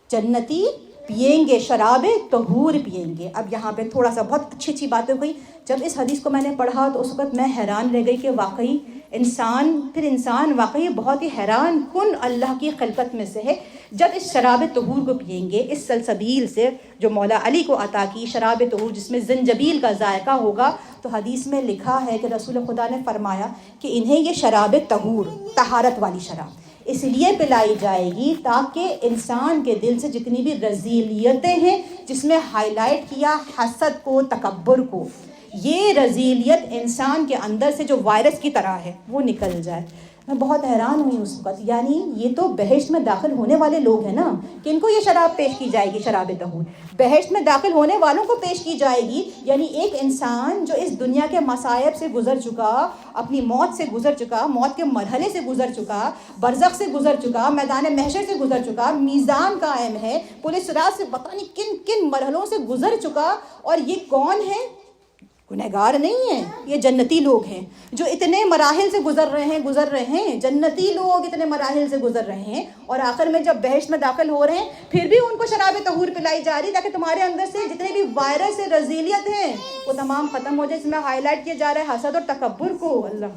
جنتی پئیں گے، شراب طہور پئیں گے. اب یہاں پہ تھوڑا سا بہت اچھی اچھی باتیں ہوئی. جب اس حدیث کو میں نے پڑھا تو اس وقت میں حیران رہ گئی کہ واقعی انسان واقعی بہت ہی حیران کن اللہ کی خلقت میں سے ہے. جب اس شراب طہور کو پئیں گے، اس سلسبیل سے جو مولا علی کو عطا کی شراب طہور جس میں زنجبیل کا ذائقہ ہوگا، تو حدیث میں لکھا ہے کہ رسول خدا نے فرمایا کہ انہیں یہ شراب طہور، طہارت والی شراب اس لیے پلائی جائے گی تاکہ انسان کے دل سے جتنی بھی رذیلیتیں ہیں، جس میں ہائی لائٹ کیا حسد کو، تکبر کو، یہ رذیلیت انسان کے اندر سے جو وائرس کی طرح ہے وہ نکل جائے. میں بہت حیران ہوئی اس وقت، یعنی یہ تو بہشت میں داخل ہونے والے لوگ ہیں نا، کہ ان کو یہ شراب پیش کی جائے گی، شراب طہور بہشت میں داخل ہونے والوں کو پیش کی جائے گی. یعنی ایک انسان جو اس دنیا کے مصائب سے گزر چکا، اپنی موت سے گزر چکا، موت کے مرحلے سے گزر چکا، برزخ سے گزر چکا، میدان محشر سے گزر چکا، میزان قائم ہے، پولیس راز سے پتہ نہیں کن کن مرحلوں سے گزر چکا، اور یہ کون ہے؟ گنہگار نہیں ہیں، یہ جنتی لوگ ہیں جو اتنے مراحل سے گزر رہے ہیں. جنتی لوگ اتنے مراحل سے گزر رہے ہیں، اور آخر میں جب بہشت میں داخل ہو رہے ہیں پھر بھی ان کو شراب طہور پلائی جا رہی تاکہ تمہارے اندر سے جتنے بھی وائرس رذیلیت ہیں وہ تمام ختم ہو جائے. اس میں ہائی لائٹ کیا جا رہا ہے حسد اور تکبر کو. اللہ،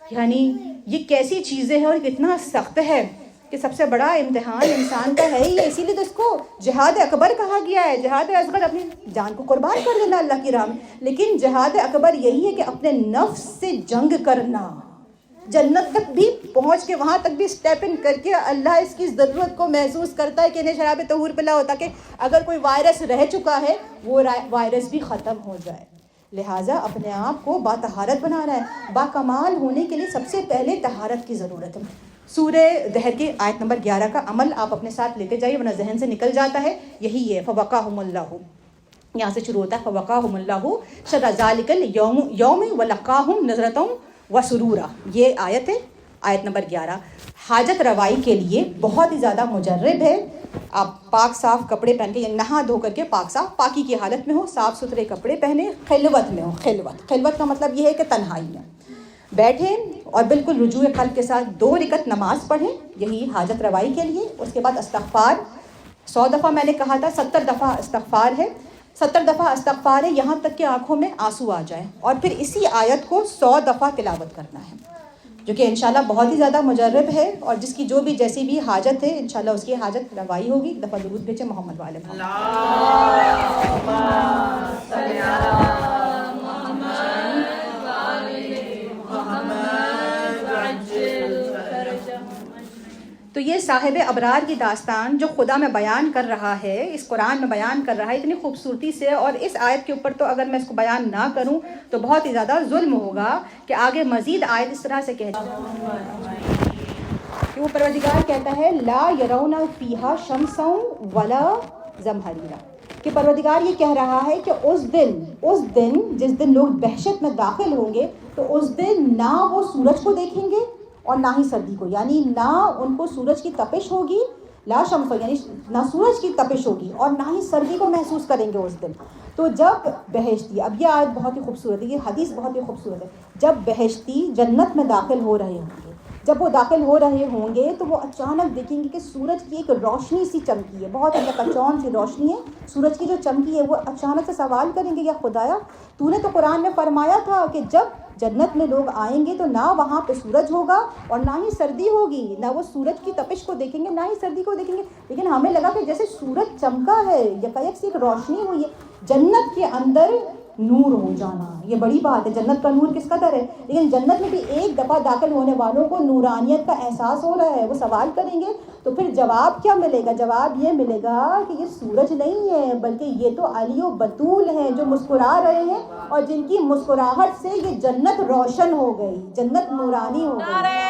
یعنی یہ کیسی چیزیں ہیں اور کتنا سخت ہے کہ سب سے بڑا امتحان انسان کا ہے ہی ہے. اسی لیے تو اس کو جہاد اکبر کہا گیا ہے. جہاد اصغر اپنی جان کو قربان کر دینا اللہ کی راہ میں، لیکن جہاد اکبر یہی ہے کہ اپنے نفس سے جنگ کرنا، جنت تک بھی پہنچ کے وہاں تک بھی اسٹیپ ان کر کے اللہ اس کی ضرورت کو محسوس کرتا ہے کہ انہیں شراب طہور پلاؤ تاکہ اگر کوئی وائرس رہ چکا ہے وہ وائرس بھی ختم ہو جائے. لہٰذا اپنے آپ کو با طہارت بنا رہا ہے. با کمال ہونے کے لیے سب سے پہلے طہارت کی ضرورت ہے. سورہ دہر کی آیت نمبر 11 کا عمل آپ اپنے ساتھ لیتے جائیے ورنہ ذہن سے نکل جاتا ہے. یہی ہے فوقاہم اللہ، یہاں سے شروع ہوتا ہے فوقاہم اللہ شر ذالک الیوم ولقاہم نظرۃ وسرورا. یہ آیت ہے، آیت نمبر 11. حاجت روائی کے لیے بہت ہی زیادہ مجرب ہے. آپ پاک صاف کپڑے پہن کے، یعنی نہا دھو کر کے پاک صاف پاکی کی حالت میں ہو، صاف ستھرے کپڑے پہنے، خلوت میں ہو. خلوت کا مطلب یہ ہے کہ تنہائی میں بیٹھیں اور بالکل رجوع قلب کے ساتھ 2 رکعت نماز پڑھیں. یہی حاجت روائی کے لیے. اس کے بعد استغفار 100 دفعہ، میں نے کہا تھا 70 دفعہ استغفار ہے، 70 دفعہ استغفار ہے یہاں تک کہ آنکھوں میں آنسو آ جائیں. اور پھر اسی آیت کو 100 دفعہ تلاوت کرنا ہے، جو کہ انشاءاللہ بہت ہی زیادہ مجرب ہے. اور جس کی جو بھی جیسی بھی حاجت ہے انشاءاللہ اس کی حاجت روائی ہوگی. ایک دفعہ درود بھیجیں محمد والے تو یہ صاحب ابرار کی داستان جو خدا میں بیان کر رہا ہے، اس قرآن میں بیان کر رہا ہے اتنی خوبصورتی سے. اور اس آیت کے اوپر تو اگر میں اس کو بیان نہ کروں تو بہت ہی زیادہ ظلم ہوگا کہ آگے مزید آیت اس طرح سے کہتی کہ وہ پروردگار کہتا ہے لا یرون فیہا شمسا ولا زمہریرا، کہ پروردگار یہ کہہ رہا ہے کہ اس دن جس دن لوگ بہشت میں داخل ہوں گے تو اس دن نہ وہ سورج کو دیکھیں گے اور نہ ہی سردی کو، یعنی نہ ان کو سورج کی تپش ہوگی، لا شمس یعنی نہ سورج کی تپش ہوگی اور نہ ہی سردی کو محسوس کریں گے اس دن. تو جب بہشتی، اب یہ آیت بہت ہی خوبصورت ہے، یہ حدیث بہت ہی خوبصورت ہے. جب بہشتی جنت میں داخل ہو رہے ہوں گے، جب وہ داخل ہو رہے ہوں گے تو وہ اچانک دیکھیں گے کہ سورج کی ایک روشنی سی چمکی ہے، بہت چکچون سی روشنی ہے سورج کی جو چمکی ہے. وہ اچانک سے سوال کریں گے یا خدایا تو نے تو قرآن میں فرمایا تھا کہ جب جنت میں لوگ آئیں گے تو نہ وہاں پہ سورج ہوگا اور نہ ہی سردی ہوگی، نہ وہ سورج کی تپش کو دیکھیں گے نہ ہی سردی کو دیکھیں گے. لیکن ہمیں لگا کہ جیسے سورج چمکا ہے، یکایک سے ایک روشنی ہوئی ہے. جنت کے اندر نور ہو جانا یہ بڑی بات ہے. جنت کا نور کس قدر ہے، لیکن جنت میں بھی ایک دفعہ داخل ہونے والوں کو نورانیت کا احساس ہو رہا ہے. وہ سوال کریں گے تو پھر جواب کیا ملے گا؟ جواب یہ ملے گا کہ یہ سورج نہیں ہے بلکہ یہ تو علی و بطول ہیں جو مسکرا رہے ہیں اور جن کی مسکراہٹ سے یہ جنت روشن ہو گئی، جنت نورانی ہو گئی.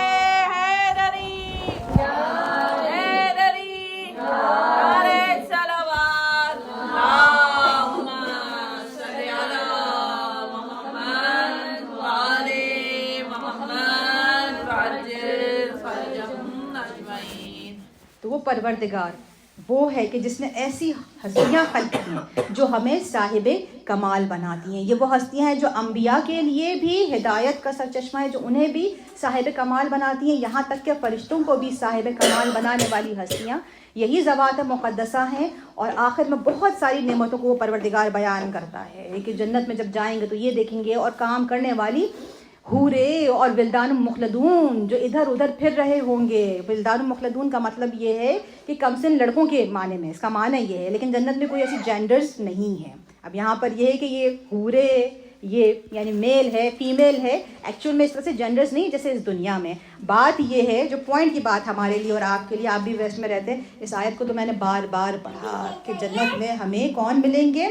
تو وہ پروردگار وہ ہے کہ جس نے ایسی ہستیاں خلق کی ہیں جو ہمیں صاحب کمال بناتی ہیں. یہ وہ ہستیاں ہیں جو انبیاء کے لیے بھی ہدایت کا سرچشمہ ہے, جو انہیں بھی صاحب کمال بناتی ہیں, یہاں تک کہ فرشتوں کو بھی صاحب کمال بنانے والی ہستیاں یہی ذوات مقدسہ ہیں. اور آخر میں بہت ساری نعمتوں کو وہ پروردگار بیان کرتا ہے کہ جنت میں جب جائیں گے تو یہ دیکھیں گے, اور کام کرنے والی حورے اور ولدان مخلدون جو ادھر ادھر پھر رہے ہوں گے. ولدان مخلدون کا مطلب یہ ہے کہ کم سن لڑکوں کے معنی میں, اس کا معنی یہ ہے, لیکن جنت میں کوئی ایسی جینڈرز نہیں ہیں. اب یہاں پر یہ ہے کہ یہ حورے, یہ یعنی میل ہے فیمیل ہے, ایکچوئل میں اس طرح سے جینڈرز نہیں جیسے اس دنیا میں. بات یہ ہے جو پوائنٹ کی بات ہمارے لیے اور آپ کے لیے, آپ بھی ویسٹ میں رہتے ہیں, اس آیت کو تو میں نے بار بار پڑھا کہ جنت میں ہمیں کون ملیں گے,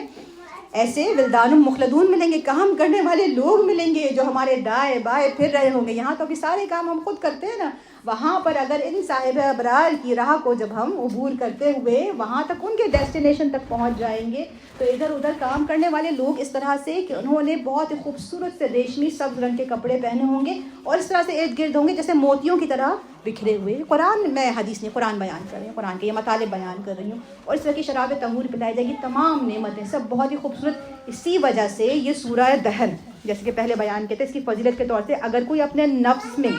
ایسے ولدان مخلدون ملیں گے, کام کرنے والے لوگ ملیں گے جو ہمارے دائیں بائیں پھر رہے ہوں گے. یہاں تو کہ سارے کام ہم خود کرتے ہیں نا, وہاں پر اگر ان صاحب ابرار کی راہ کو جب ہم عبور کرتے ہوئے وہاں تک ان کے ڈیسٹینیشن تک پہنچ جائیں گے تو ادھر ادھر کام کرنے والے لوگ اس طرح سے کہ انہوں نے بہت ہی خوبصورت سے ریشمی سبز رنگ کے کپڑے پہنے ہوں گے اور اس طرح سے ارد گرد ہوں گے جیسے موتیوں کی طرح بکھرے ہوئے. قرآن میں حدیث نہیں, قرآن بیان کر رہی ہوں, قرآن کے یہ مطالب بیان کر رہی ہوں. اور اس طرح کی شراب طہور پلائی جائے گی, تمام نعمتیں سب بہت ہی خوبصورت. اسی وجہ سے یہ سورہ دہر جیسے کہ پہلے بیان کیا تھا, اس کی فضیلت کے طور سے اگر کوئی اپنے نفس میں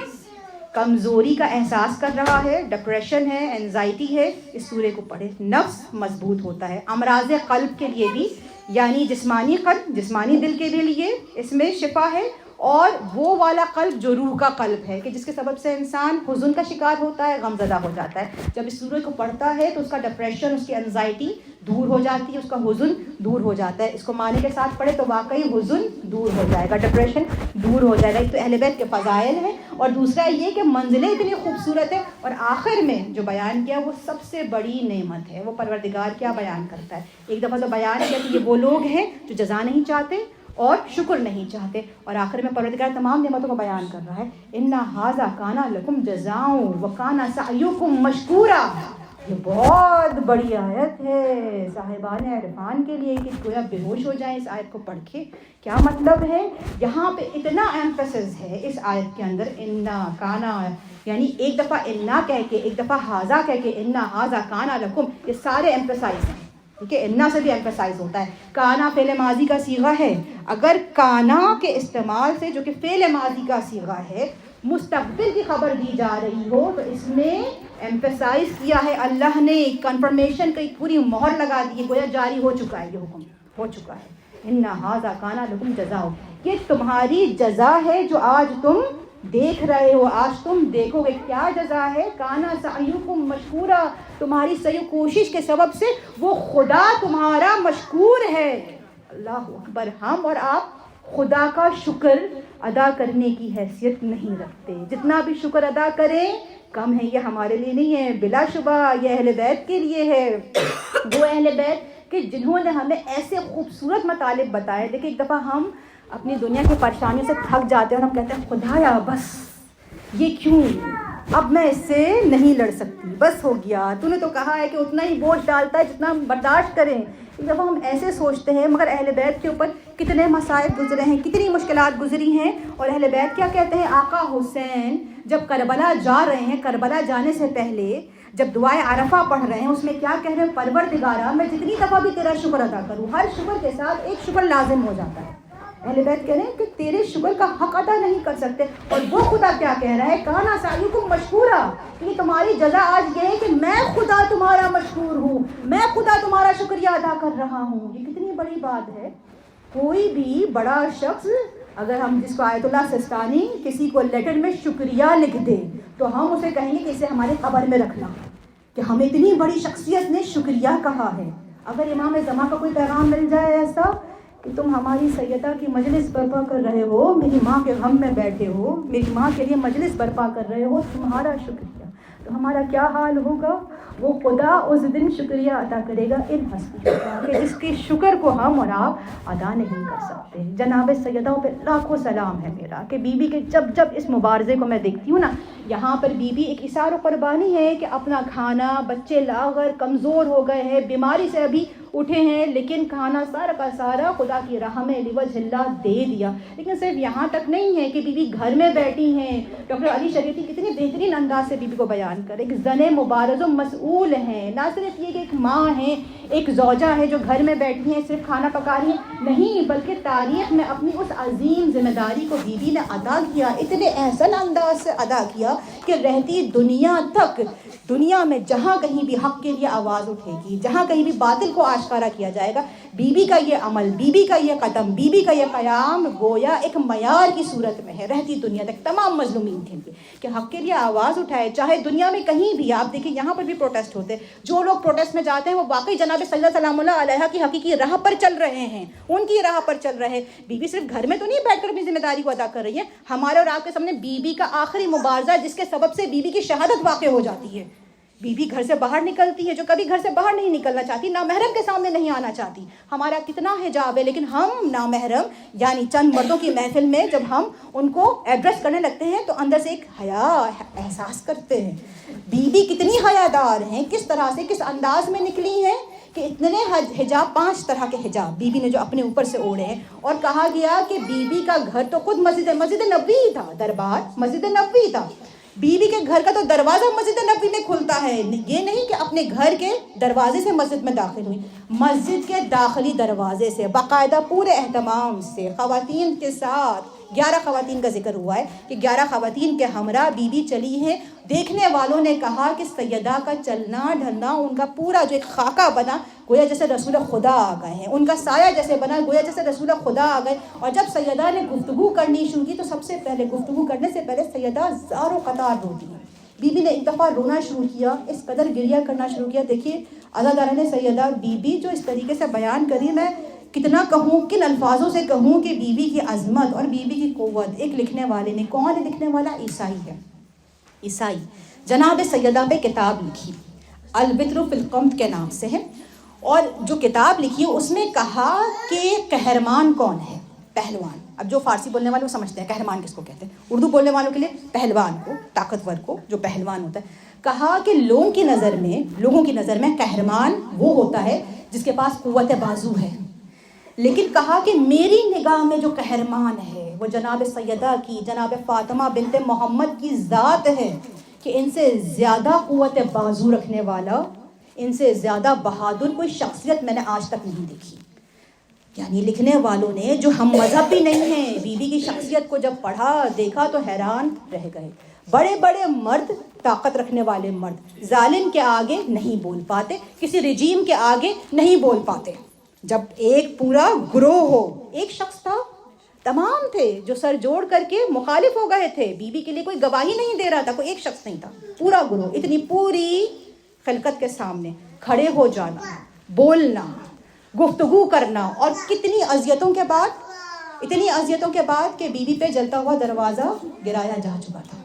کمزوری کا احساس کر رہا ہے, ڈپریشن ہے, اینزائٹی ہے, اس سورے کو پڑھے. نفس مضبوط ہوتا ہے. امراض قلب کے لیے بھی, یعنی جسمانی قلب, جسمانی دل کے لیے اس میں شفا ہے, اور وہ والا قلب جو روح کا قلب ہے کہ جس کے سبب سے انسان حزن کا شکار ہوتا ہے, غم زدہ ہو جاتا ہے. جب اس سورہ کو پڑھتا ہے تو اس کا ڈپریشن, اس کی انزائٹی دور ہو جاتی ہے, اس کا حزن دور ہو جاتا ہے. اس کو معنی کے ساتھ پڑھے تو واقعی حزن دور ہو جائے گا, ڈپریشن دور ہو جائے گا. ایک تو اہل بیت کے فضائل ہیں, اور دوسرا یہ کہ منزلیں اتنی خوبصورت ہے, اور آخر میں جو بیان کیا وہ سب سے بڑی نعمت ہے. وہ پروردگار کیا بیان کرتا ہے, ایک دفعہ تو بیان کیا کہ یہ وہ لوگ ہیں جو جزا نہیں چاہتے اور شکر نہیں چاہتے, اور آخر میں پروردگار تمام نعمتوں کو بیان کر رہا ہے. اِنَّ هَذَا كَانَ لَكُمْ جَزَاءً وَكَانَ سَعْيُكُمْ مَشْكُورًا. یہ بہت بڑی آیت ہے صاحبان عرفان کے لیے کہ گویا بے ہوش ہو جائیں اس آیت کو پڑھ کے. کیا مطلب ہے, یہاں پہ اتنا ایمفیسس ہے اس آیت کے اندر, اِنَّا کانا, یعنی ایک دفعہ اِنَّا کہہ کے, ایک دفعہ ہاذا کہہ کے, اِنَّ هَذَا كَانَ لَكُمْ, یہ سارے ایمفیسائز ہیں. ٹھیک ہے, اِنَّا سے بھی ایمفیسائز ہوتا ہے. کانا فعل ماضی کا صیغہ ہے, اگر کانا کے استعمال سے جو کہ فعل ماضی کا صیغہ ہے مستقبل کی خبر دی جا رہی ہو تو اس میں ایمفیسائز کیا ہے اللہ نے, کنفرمیشن کی پوری مہر لگا دی ہے, گویا جاری ہو چکا ہے, یہ حکم ہو چکا ہے. اِنَّ هَذَا كَانَ لَكُمْ جَزَاءً, یہ تمہاری جزا ہے جو آج تم دیکھ رہے ہو, آج تم دیکھو گے. کیا جزا ہے؟ کانا سعیکم مشکورا, تمہاری سعی و کوشش کے سبب سے وہ خدا تمہارا مشکور ہے. اللہ اکبر. ہم اور آپ خدا کا شکر ادا کرنے کی حیثیت نہیں رکھتے, جتنا بھی شکر ادا کریں کم ہے. یہ ہمارے لیے نہیں ہے, بلا شبہ یہ اہل بیت کے لیے ہے. وہ اہل بیت کہ جنہوں نے ہمیں ایسے خوبصورت مطالب بتائے. دیکھیں ایک دفعہ ہم اپنی دنیا کی پریشانیوں سے تھک جاتے ہیں اور ہم کہتے ہیں خدایا بس یہ کیوں, اب میں اس سے نہیں لڑ سکتی, بس ہو گیا, تو نے تو کہا ہے کہ اتنا ہی بوجھ ڈالتا ہے جتنا ہم برداشت کریں. ایک دفعہ ہم ایسے سوچتے ہیں, مگر اہل بیت کے اوپر کتنے مصائب گزرے ہیں, کتنی مشکلات گزری ہیں. اور اہل بیت کیا کہتے ہیں, آقا حسین جب کربلا جا رہے ہیں, کربلا جانے سے پہلے جب دعائے عرفہ پڑھ رہے ہیں اس میں کیا کہہ رہے ہیں, پروردگارا میں جتنی دفعہ بھی تیرا شکر ادا کروں, ہر شکر کے ساتھ ایک شکر لازم ہو جاتا ہے. اہل بیت کہہ رہے ہیں کہ تیرے شکر کا حق ادا نہیں کر سکتے. اور وہ خدا کیا کہہ رہا ہے, کانا سعیکم مشکورا, کہ تمہاری جزا آج یہ ہے کہ میں خدا تمہارا مشکور ہوں, میں خدا تمہارا شکریہ ادا کر رہا ہوں. یہ کتنی بڑی بات ہے. کوئی بھی بڑا شخص, اگر ہم جس کو آیت اللہ سستانی کسی کو لیٹر میں شکریہ لکھ دے تو ہم اسے کہیں گے کہ اسے ہمارے قبر میں رکھنا, کہ ہمیں اتنی بڑی شخصیت نے شکریہ کہا ہے. اگر امام زمان کا کوئی پیغام مل جائے ایسا کہ تم ہماری سیدہ کی مجلس برپا کر رہے ہو, میری ماں کے غم میں بیٹھے ہو, میری ماں کے لیے مجلس برپا کر رہے ہو, تمہارا شکریہ, تو ہمارا کیا حال ہوگا. وہ خدا اس دن شکریہ ادا کرے گا ان ہستیوں کا کہ جس کے شکر کو ہم اور آپ ادا نہیں کر سکتے. جناب سیدہ پہ لاکھوں سلام ہے میرا کہ بی بی کے جب اس مبارزے کو میں دیکھتی ہوں نا, یہاں پر بی بی ایک اثار و قربانی ہے کہ اپنا کھانا, بچے لاغر کمزور ہو گئے ہیں, بیماری سے ابھی اٹھے ہیں لیکن کھانا سارا کا سارا خدا کی راہ میں لوجہ اللہ دے دیا. لیکن صرف یہاں تک نہیں ہے کہ بیوی گھر میں بیٹھی ہیں. ڈاکٹر علی شریعتی کتنے بہترین انداز سے بیوی کو بیان کرے. ایک زن مبارز و مسئول ہیں. نہ صرف یہ کہ ایک ماں ہے, ایک زوجہ ہے جو گھر میں بیٹھی ہیں صرف کھانا پکا رہی ہیں, نہیں, بلکہ تاریخ میں اپنی اس عظیم ذمہ داری کو بیوی نے ادا کیا, اتنے احسن انداز سے ادا کیا کہ رہتی دنیا تک, دنیا میں جہاں کہیں بھی حق کے لیے آواز اٹھے گی, جہاں کہیں بھی باطل کو آشکارا کیا جائے گا, بیوی کا یہ عمل, بیوی کا یہ قدم, بیوی کا یہ قیام گویا ایک معیار کی صورت میں ہے رہتی دنیا تک تمام مظلومین کے لیے کہ حق کے لیے آواز اٹھائے. چاہے دنیا میں کہیں بھی, آپ دیکھیں یہاں پر بھی پروٹیسٹ ہوتے ہیں, جو لوگ پروٹیسٹ میں جاتے ہیں وہ واقعی جناب صلی سلام اللہ علیہ کی حقیقی راہ پر چل رہے ہیں, ان کی راہ پر چل رہے ہیں. بیوی صرف گھر میں تو نہیں بیٹھ کر اپنی ذمہ داری کو ادا کر رہی ہے. ہمارے اور آپ کے سامنے بیوی کا آخری مبارزہ جس کے سبب سے بیوی کی شہادت واقع ہو جاتی ہے. بیوی گھر سے باہر نکلتی ہے جو کبھی گھر سے باہر نہیں نکلنا چاہتی, نامحرم کے سامنے نہیں آنا چاہتی. ہمارا کتنا حجاب ہے, لیکن ہم نامحرم یعنی چند مردوں کی محفل میں جب ہم ان کو ایڈریس کرنے لگتے ہیں تو اندر سے ایک حیا احساس کرتے ہیں. بیوی کتنی حیادار ہیں, کس طرح سے, کس انداز میں نکلی ہیں کہ اتنے حجاب, 5 طرح کے حجاب بیوی نے جو اپنے اوپر سے اوڑھے ہیں. اور کہا گیا کہ بیوی کا گھر تو خود مسجد نبوی تھا, دربار مسجد نبوی تھا. بیوی کے گھر کا تو دروازہ مسجد نبوی میں کھلتا ہے. یہ نہیں کہ اپنے گھر کے دروازے سے مسجد میں داخل ہوئی, مسجد کے داخلی دروازے سے باقاعدہ پورے اہتمام سے خواتین کے ساتھ 11 خواتین کا ذکر ہوا ہے کہ 11 خواتین کے ہمراہ بیوی چلی ہیں. دیکھنے والوں نے کہا کہ سیدہ کا چلنا ڈھلنا, ان کا پورا جو ایک خاکہ بنا گویا جیسے رسول خدا آ گئے ہیں, ان کا سایہ جیسے بنا گویا جیسے رسول خدا آ گئے. اور جب سیدہ نے گفتگو کرنی شروع کی تو سب سے پہلے گفتگو کرنے سے پہلے سیدہ زار و قطار روتی ہیں. بیوی نے ایک دفعہ رونا شروع کیا, اس قدر گریہ کرنا شروع کیا. دیکھیے عزادارہ نے سیدہ بیوی جو اس طریقے سے بیان کری, میں کتنا کہوں, کن الفاظوں سے کہوں کہ بیوی کی عظمت اور بیوی کی قوت. ایک لکھنے والے نے, کون ہے لکھنے والا؟ عیسائی ہے, عیسائی, جناب سیدہ پہ کتاب لکھی, البتر فی القمت کے نام سے ہے. اور جو کتاب لکھی اس میں کہا کہ قہرمان کون ہے؟ پہلوان. اب جو فارسی بولنے والے وہ سمجھتے ہیں قہرمان کس کو کہتے ہیں, اردو بولنے والوں کے لیے پہلوان کو, طاقتور کو, جو پہلوان ہوتا ہے. کہا کہ لوگوں کی نظر میں قہرمان وہ ہوتا ہے جس کے پاس قوت بازو ہے, لیکن کہا کہ میری نگاہ میں جو قہرمان ہے وہ جناب سیدہ کی, جناب فاطمہ بنت محمد کی ذات ہے کہ ان سے زیادہ قوت بازو رکھنے والا, ان سے زیادہ بہادر کوئی شخصیت میں نے آج تک نہیں دیکھی. یعنی لکھنے والوں نے جو ہم مذہب بھی نہیں ہیں, بیوی کی شخصیت کو جب پڑھا دیکھا تو حیران رہ گئے. بڑے بڑے مرد, طاقت رکھنے والے مرد ظالم کے آگے نہیں بول پاتے, کسی رجیم کے آگے نہیں بول پاتے. جب ایک پورا گروہ ہو, ایک شخص تھا, تمام تھے جو سر جوڑ کر کے مخالف ہو گئے تھے, بیوی کے لیے کوئی گواہی نہیں دے رہا تھا, کوئی ایک شخص نہیں تھا, پورا گروہ. اتنی پوری خلقت کے سامنے کھڑے ہو جانا, بولنا, گفتگو کرنا, اور کتنی اذیتوں کے بعد, اتنی اذیتوں کے بعد کہ بیوی پہ جلتا ہوا دروازہ گرایا جا چکا تھا,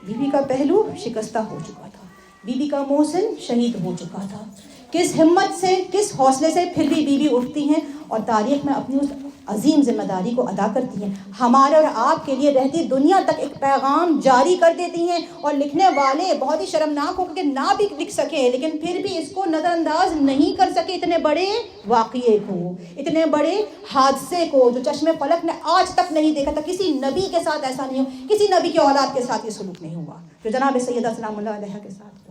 بیوی کا پہلو شکستہ ہو چکا تھا, بیوی کا محسن شہید ہو چکا تھا. کس ہمت سے, کس حوصلے سے پھر بھی بیوی اٹھتی ہیں اور تاریخ میں اپنی اس عظیم ذمہ داری کو ادا کرتی ہیں. ہمارے اور آپ کے لیے رہتی دنیا تک ایک پیغام جاری کر دیتی ہیں. اور لکھنے والے بہت ہی شرمناک ہو کہ نہ بھی لکھ سکے, لیکن پھر بھی اس کو نظر انداز نہیں کر سکے, اتنے بڑے واقعے کو, اتنے بڑے حادثے کو جو چشم فلک نے آج تک نہیں دیکھا تھا. کسی نبی کے ساتھ ایسا نہیں ہو, کسی نبی کی اولاد کے ساتھ یہ سلوک نہیں ہوا جو جناب سیدہ سلام اللہ علیہ کے ساتھ ہوا.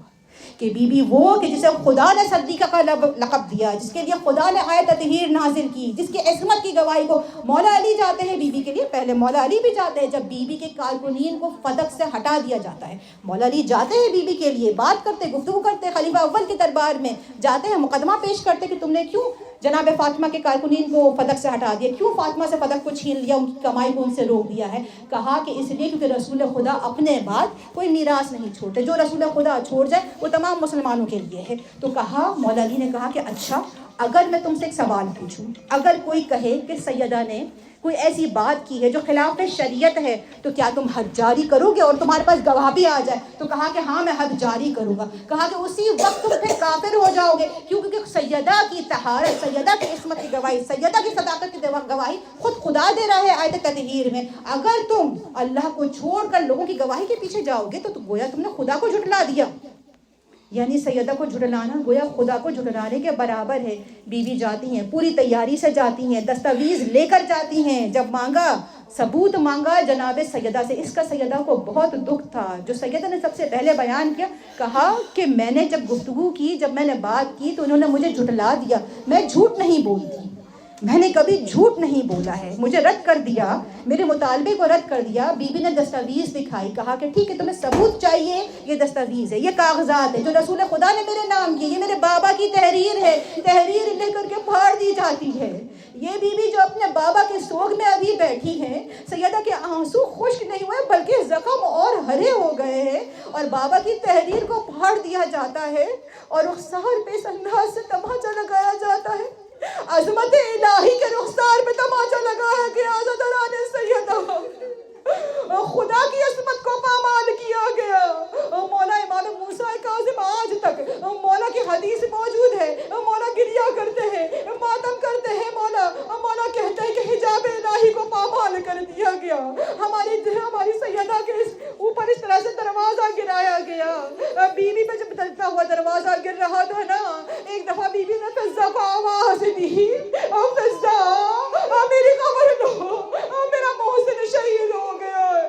کہ بیوی وہ کہ جسے خدا نے صدیقہ کا لقب دیا, جس کے لیے خدا نے آیت تطہیر نازل کی, جس کی عصمت کی گواہی کو مولا علی جاتے ہیں بیوی کے لیے, پہلے مولا علی بھی جاتے ہیں جب بیوی کے کارکنین کو فدق سے ہٹا دیا جاتا ہے. مولا علی جاتے ہیں بیوی کے لیے, بات کرتے, گفتگو کرتے, خلیفہ اول کے دربار میں جاتے ہیں, مقدمہ پیش کرتے کہ تم نے کیوں جناب فاطمہ کے کارکنین کو فدق سے ہٹا دیا, کیوں فاطمہ سے فدق کو چھین لیا, ان کی کمائی کو ان سے روک دیا ہے. کہا کہ اس لیے کیونکہ رسول خدا اپنے بعد کوئی میراث نہیں چھوڑتے, جو رسول خدا چھوڑ جائے وہ تمام مسلمانوں کے لیے ہے. تو کہا, مولا علی نے کہا کہ اچھا اگر میں تم سے ایک سوال پوچھوں, اگر کوئی کہے کہ سیدہ نے کوئی ایسی بات کی ہے جو خلاف شریعت ہے تو کیا تم حد جاری کرو گے, اور تمہارے پاس گواہ بھی آ جائے؟ تو کہا کہ ہاں میں حد جاری کروں گا. کہا کہ اسی وقت تم پھر کافر ہو جاؤ گے, کیونکہ سیدہ کی طہارت, سیدہ کی عصمت کی گواہی, سیدہ کی صداقت کی گواہی خود خدا دے رہا ہے آیت تطہیر میں. اگر تم اللہ کو چھوڑ کر لوگوں کی گواہی کے پیچھے جاؤ گے تو گویا تم نے خدا کو جھٹلا دیا. یعنی سیدہ کو جھٹلانا گویا خدا کو جھٹلانے کے برابر ہے۔ بیوی جاتی ہیں، پوری تیاری سے جاتی ہیں، دستاویز لے کر جاتی ہیں، جب مانگا ثبوت مانگا جناب سیدہ سے۔ اس کا سیدہ کو بہت دکھ تھا۔ جو سیدہ نے سب سے پہلے بیان کیا، کہا کہ میں نے جب گفتگو کی، جب میں نے بات کی تو انہوں نے مجھے جھٹلا دیا، میں جھوٹ نہیں بولتی، میں نے کبھی جھوٹ نہیں بولا ہے، مجھے رد کر دیا، میرے مطالبے کو رد کر دیا۔ بیوی نے دستاویز دکھائی، کہا کہ ٹھیک ہے تمہیں ثبوت چاہیے، یہ دستاویز ہے، یہ کاغذات ہے جو رسول خدا نے میرے نام کیے، یہ میرے بابا کی تحریر ہے، تحریر لے کر کے پھاڑ دی جاتی ہے۔ یہ بیوی جو اپنے بابا کے سوگ میں ابھی بیٹھی ہے، سیدہ کے آنسو خشک نہیں ہوئے بلکہ زخم اور ہرے ہو گئے ہیں، اور بابا کی تحریر کو پھاڑ دیا جاتا ہے اور رخسار پہ اس انداز سے تماچا لگایا جاتا ہے۔ عظمت الہی کے رخسار پہ تماچا لگایا گیا، عزتران سیدہ، خدا کی عصمت کو پامال کیا گیا۔ مولا امام موسیٰ کاظم آج تک مولا کی حدیث موجود ہے، مولا گریہ کرتے ہیں، ماتم کرتے ہیں، مولا کہتے ہیں کہ حجاب الہی کو پامال کر دیا گیا، ہماری سیدہ کے اوپر اس طرح سے دروازہ گرایا گیا۔ بیوی پہ جب چلتا ہوا دروازہ گر رہا تھا نا، ایک دفعہ بیوی نے فضہ کو آواز دی، فضہ میری خبر دو، میرا محسن شہید ہو گیا ہے۔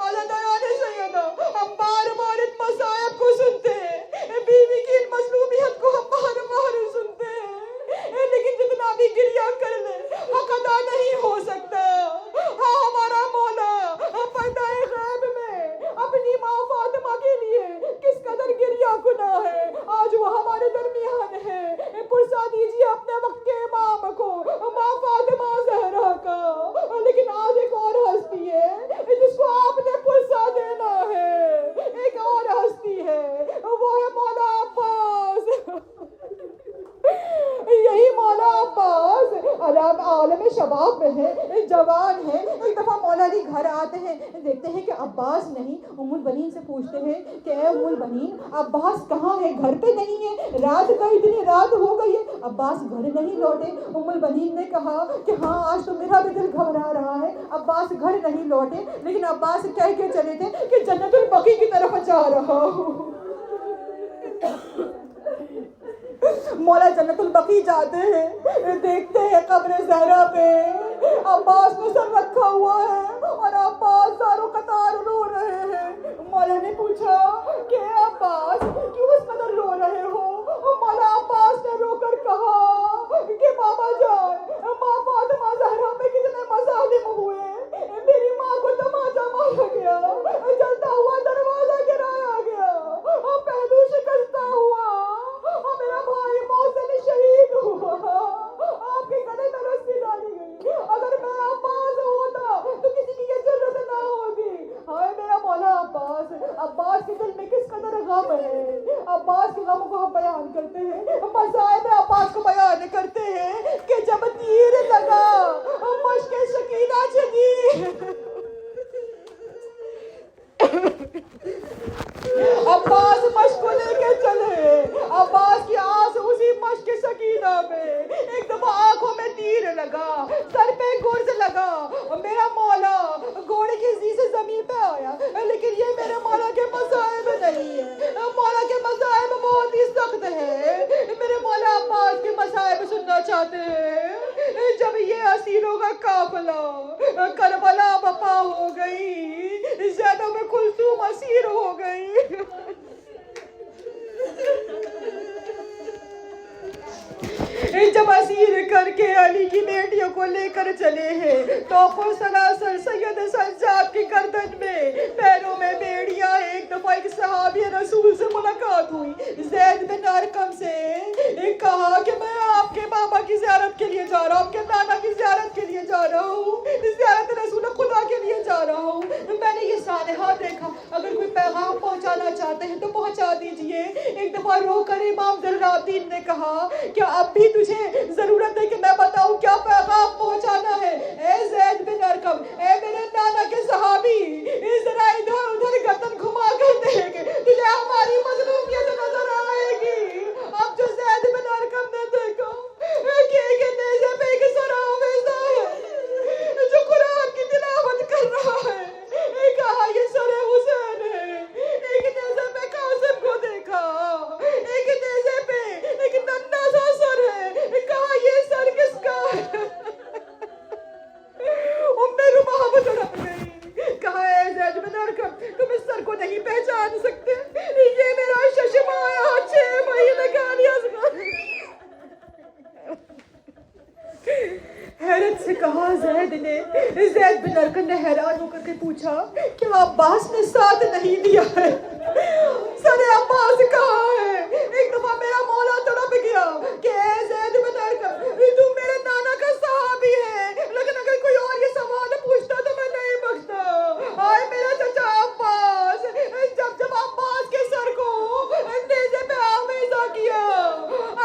اللہ تعالیٰ نے سیدہ، ہم بار بار ان مصائب کو سنتے ہیں، بیوی کی ان مظلومیت کو ہم بار بار سنتے ہیں، لیکن جتنا بھی گریہ کر لے حق ادا نہیں ہو سکتا۔ ہاں ہمارا مولا پردہ غیب میں اپنی ماں فاطمہ کے لیے کس قدر گریہ کنا ہے، آج وہ ہمارے درمیان ہے۔ پرسا دیجیے اپنے وقت کے امام کو، ماں فاطمہ زہرا کا۔ لیکن آج ایک اور ہستی ہے جس کو آپ نے پرسا دینا ہے، ایک اور ہستی ہے، وہ ہے مولا عباس۔ یہی مولا عباس عالم شباب میں ہے، جوان ہے۔ ایک دفعہ مولا علی گھر آتے ہیں، دیکھتے ہیں کہ عباس نہیں، ام البنین سے پوچھتے ہیں کہ اے ام البنین عباس کہاں ہے، گھر پہ نہیں ہے، رات کا اتنی رات ہو گئی ہے، عباس گھر نہیں لوٹے۔ ام البنین نے کہا کہ ہاں آج تو میرا بھی دل گھبرا رہا ہے، عباس گھر نہیں لوٹے، لیکن عباس کہہ کے چلے تھے کہ جنت البقیع کی طرف جا رہا ہوں۔ مولا جنت البقیع جاتے ہیں، دیکھتے ہیں قبر زہرا پہ عباس نے سر رکھا ہوا ہے اور عباس زاروں قطار رو رہے ہیں۔ مولا نے پوچھا کہ اے عباس کیوں اس قدر رو رہے ہو؟ مولا عباس نے رو کر کہا کہ بابا جان، ماں فاطمہ زہرا پہ کتنے مظالم ہوئے، میری ماں کو تماچا مارا گیا، جلتا ہوا دروازہ گرایا گیا، پہلو شکستہ ہوا، میرا بھائی محسن شہید ہوا، آپ کے گلے میں رسی ڈالی گئی، اگر میں عباس ہوتا تو کسی کی یہ ضرورت نہ ہوتی۔ ہائے میرا مولا عباس، عباس کے دل میں کس قدر غم ہے۔ عباس کے غم کو ہم بیان کرتے ہیں، مصائب عباس کو بیان کرتے ہیں کہ جب تیر لگا مشک سکینہ چلی، عباس مشق کو لے کے چلے، عباس کی آس اسی مشق سکینہ میں۔ ایک دفعہ آنکھوں میں تیر لگا، سر پہ گرز لگا، میرا مولا گھوڑے کی زی سے زمین پہ آیا، لیکن یہ میرے مولا کے مصائب نہیں ہے، مولا کے مصائب بہت ہی سخت ہے۔ میرے مولا عباس کے مصائب سننا چاہتے ہیں۔ جب یہ اسیروں کا قافلہ کربلا بپا ہو گئی، زینب کلثوم اسیر ہو گئی، جب اسیر کر کے علی کی بیٹیوں کو لے کر چلے ہیں تو سلاسل سید سجاد کی گردن میں پیروں میں بیڑیاں۔ ایک دفعہ ایک صحابی رسول سے ملاقات ہوئی، زید بن ارقم سے، کہا کہ میں آپ کے بابا کی زیارت کے لیے جا رہا ہوں، آپ کے نانا کی زیارت کے لیے جا رہا ہوں، زیارت رسول خدا کے لیے جا رہا ہوں، میں نے یہ سانحہ دیکھا، اگر کوئی پیغام پہنچانا چاہتے ہیں تو پہنچا دیجئے۔ ایک دفعہ رو کر امام ذوالعابدین نے کہا کہ اب بھی تجھے ضرورت ہے کہ میں بتاؤں کیا پیغام پہنچانا ہے؟ اے زید بن ارقم، اے میرے نانا کے صحابی، ذرا ادھر ادھر گردن گھما کر دیکھ، تجھے ہماری مظلومیت نظر آئے گی۔ اب جو زید بن ارقم نے دیکھا کہ ایک نیزے پہ ایک سراویزہ ہے جو قرآن کی تلاوت کر رہا ہے، کہا یہ سر حسین ہے۔ ایک نیزے پہ قاسم کو دیکھا، کہا زید بن ارقم نے حیران ہو کر کے پوچھا کہ عباس نے ساتھ نہیں دیا ہے، سر عباس کہاں ہے؟ ایک دفعہ میرا مولا تڑپ گیا کہ اے زید بن ارقم تو میرے نانا کا صحابی ہے، لیکن اگر کوئی اور یہ سوال پوچھتا تو میں نہیں بخشتا۔ ہائے میرا چچا عباس، جب عباس کے سر کو نیزے پہ آویزہ کیا،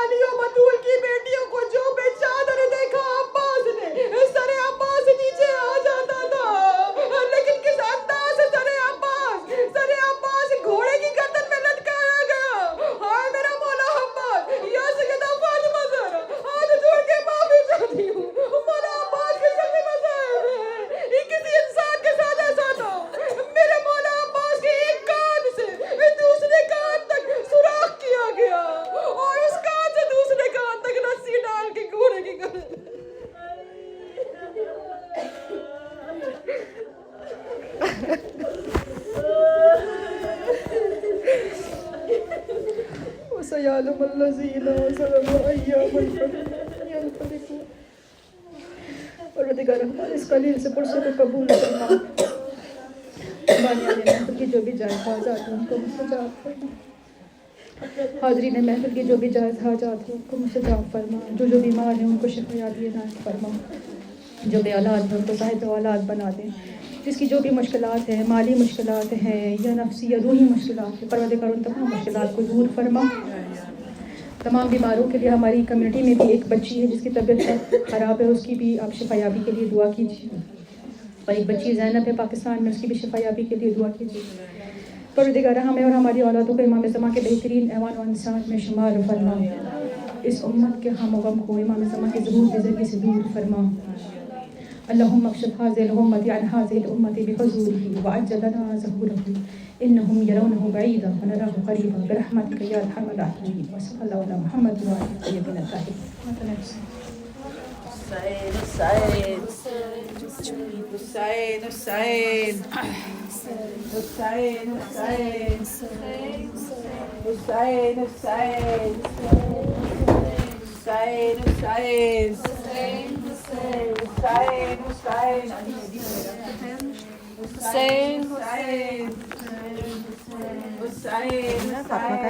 علی و بطول کی بیٹیوں کو جو بے چادر دیکھا عباس نے، سر عباس نیچے آ جاتا تھا، لیکن کس انداز سے سر عباس گھوڑے کی گردن میں لٹکایا گیا۔ ہائے میرا مولا عباس، یا سیدہ فاطمہ زہرا، ہاتھ جوڑ کے معافی چاہتی ہوں، مولا عباس کے ساتھ مذاہب ہے، یہ کسی انسان کے ساتھ ایسا نہ ہو۔ میرے مولا عباس کے ایک کان سے دوسرے کان تک سوراخ کیا گیا اور اس کان سے دوسرے کان تک رسی ڈال کے گھوڑے کی گردن۔ وسيعلم الذين ظلموا أيام ينقلبون۔ پروردگار ہمارے اس قلیل سے پرسوں کو قبول فرما، بانیان محفل کی جو بھی جائز حاجات ہیں ان کو مستجاب فرما، حاضرین محفل کی جو بھی جائز حاجات ہیں ان کو مستجاب فرما، جو بیمار ہیں ان کو شفا یابی عنایت فرما، جو بے اولاد ہیں ان کو صاحب اولاد بنا دیں، جس کی جو بھی مشکلات ہیں، مالی مشکلات ہیں یا نفسی یا روحی مشکلات ہیں، پروردگار ان تمام مشکلات کو دور فرما۔ تمام بیماروں کے لیے ہماری کمیونٹی میں بھی ایک بچی ہے جس کی طبیعت خراب ہے، اس کی بھی آپ شفا یابی کے لیے دعا کیجیے، اور ایک بچی زینب ہے پاکستان میں، اس کی بھی شفا یابی کے لیے دعا کیجیے۔ پروردگار ہمیں اور ہماری اولادوں کو امام زمان کے بہترین ایوان و انصار میں شمار فرما، اس امت کے ہم و غم کو امام زمان کے ظہور کے ذریعے سے دور فرما۔ اللهم اكشف هذه الغمة عن هذه الأمة بحضوره وعجل لنا ظهوره، إنهم يرونه بعيدا ونراه قريبا برحمتك يا أرحم الراحمين، وصلى الله على محمد وآله الطيبين الطاهرين۔ حسین حسین حسین حسین حسین حسین حسین حسین حسین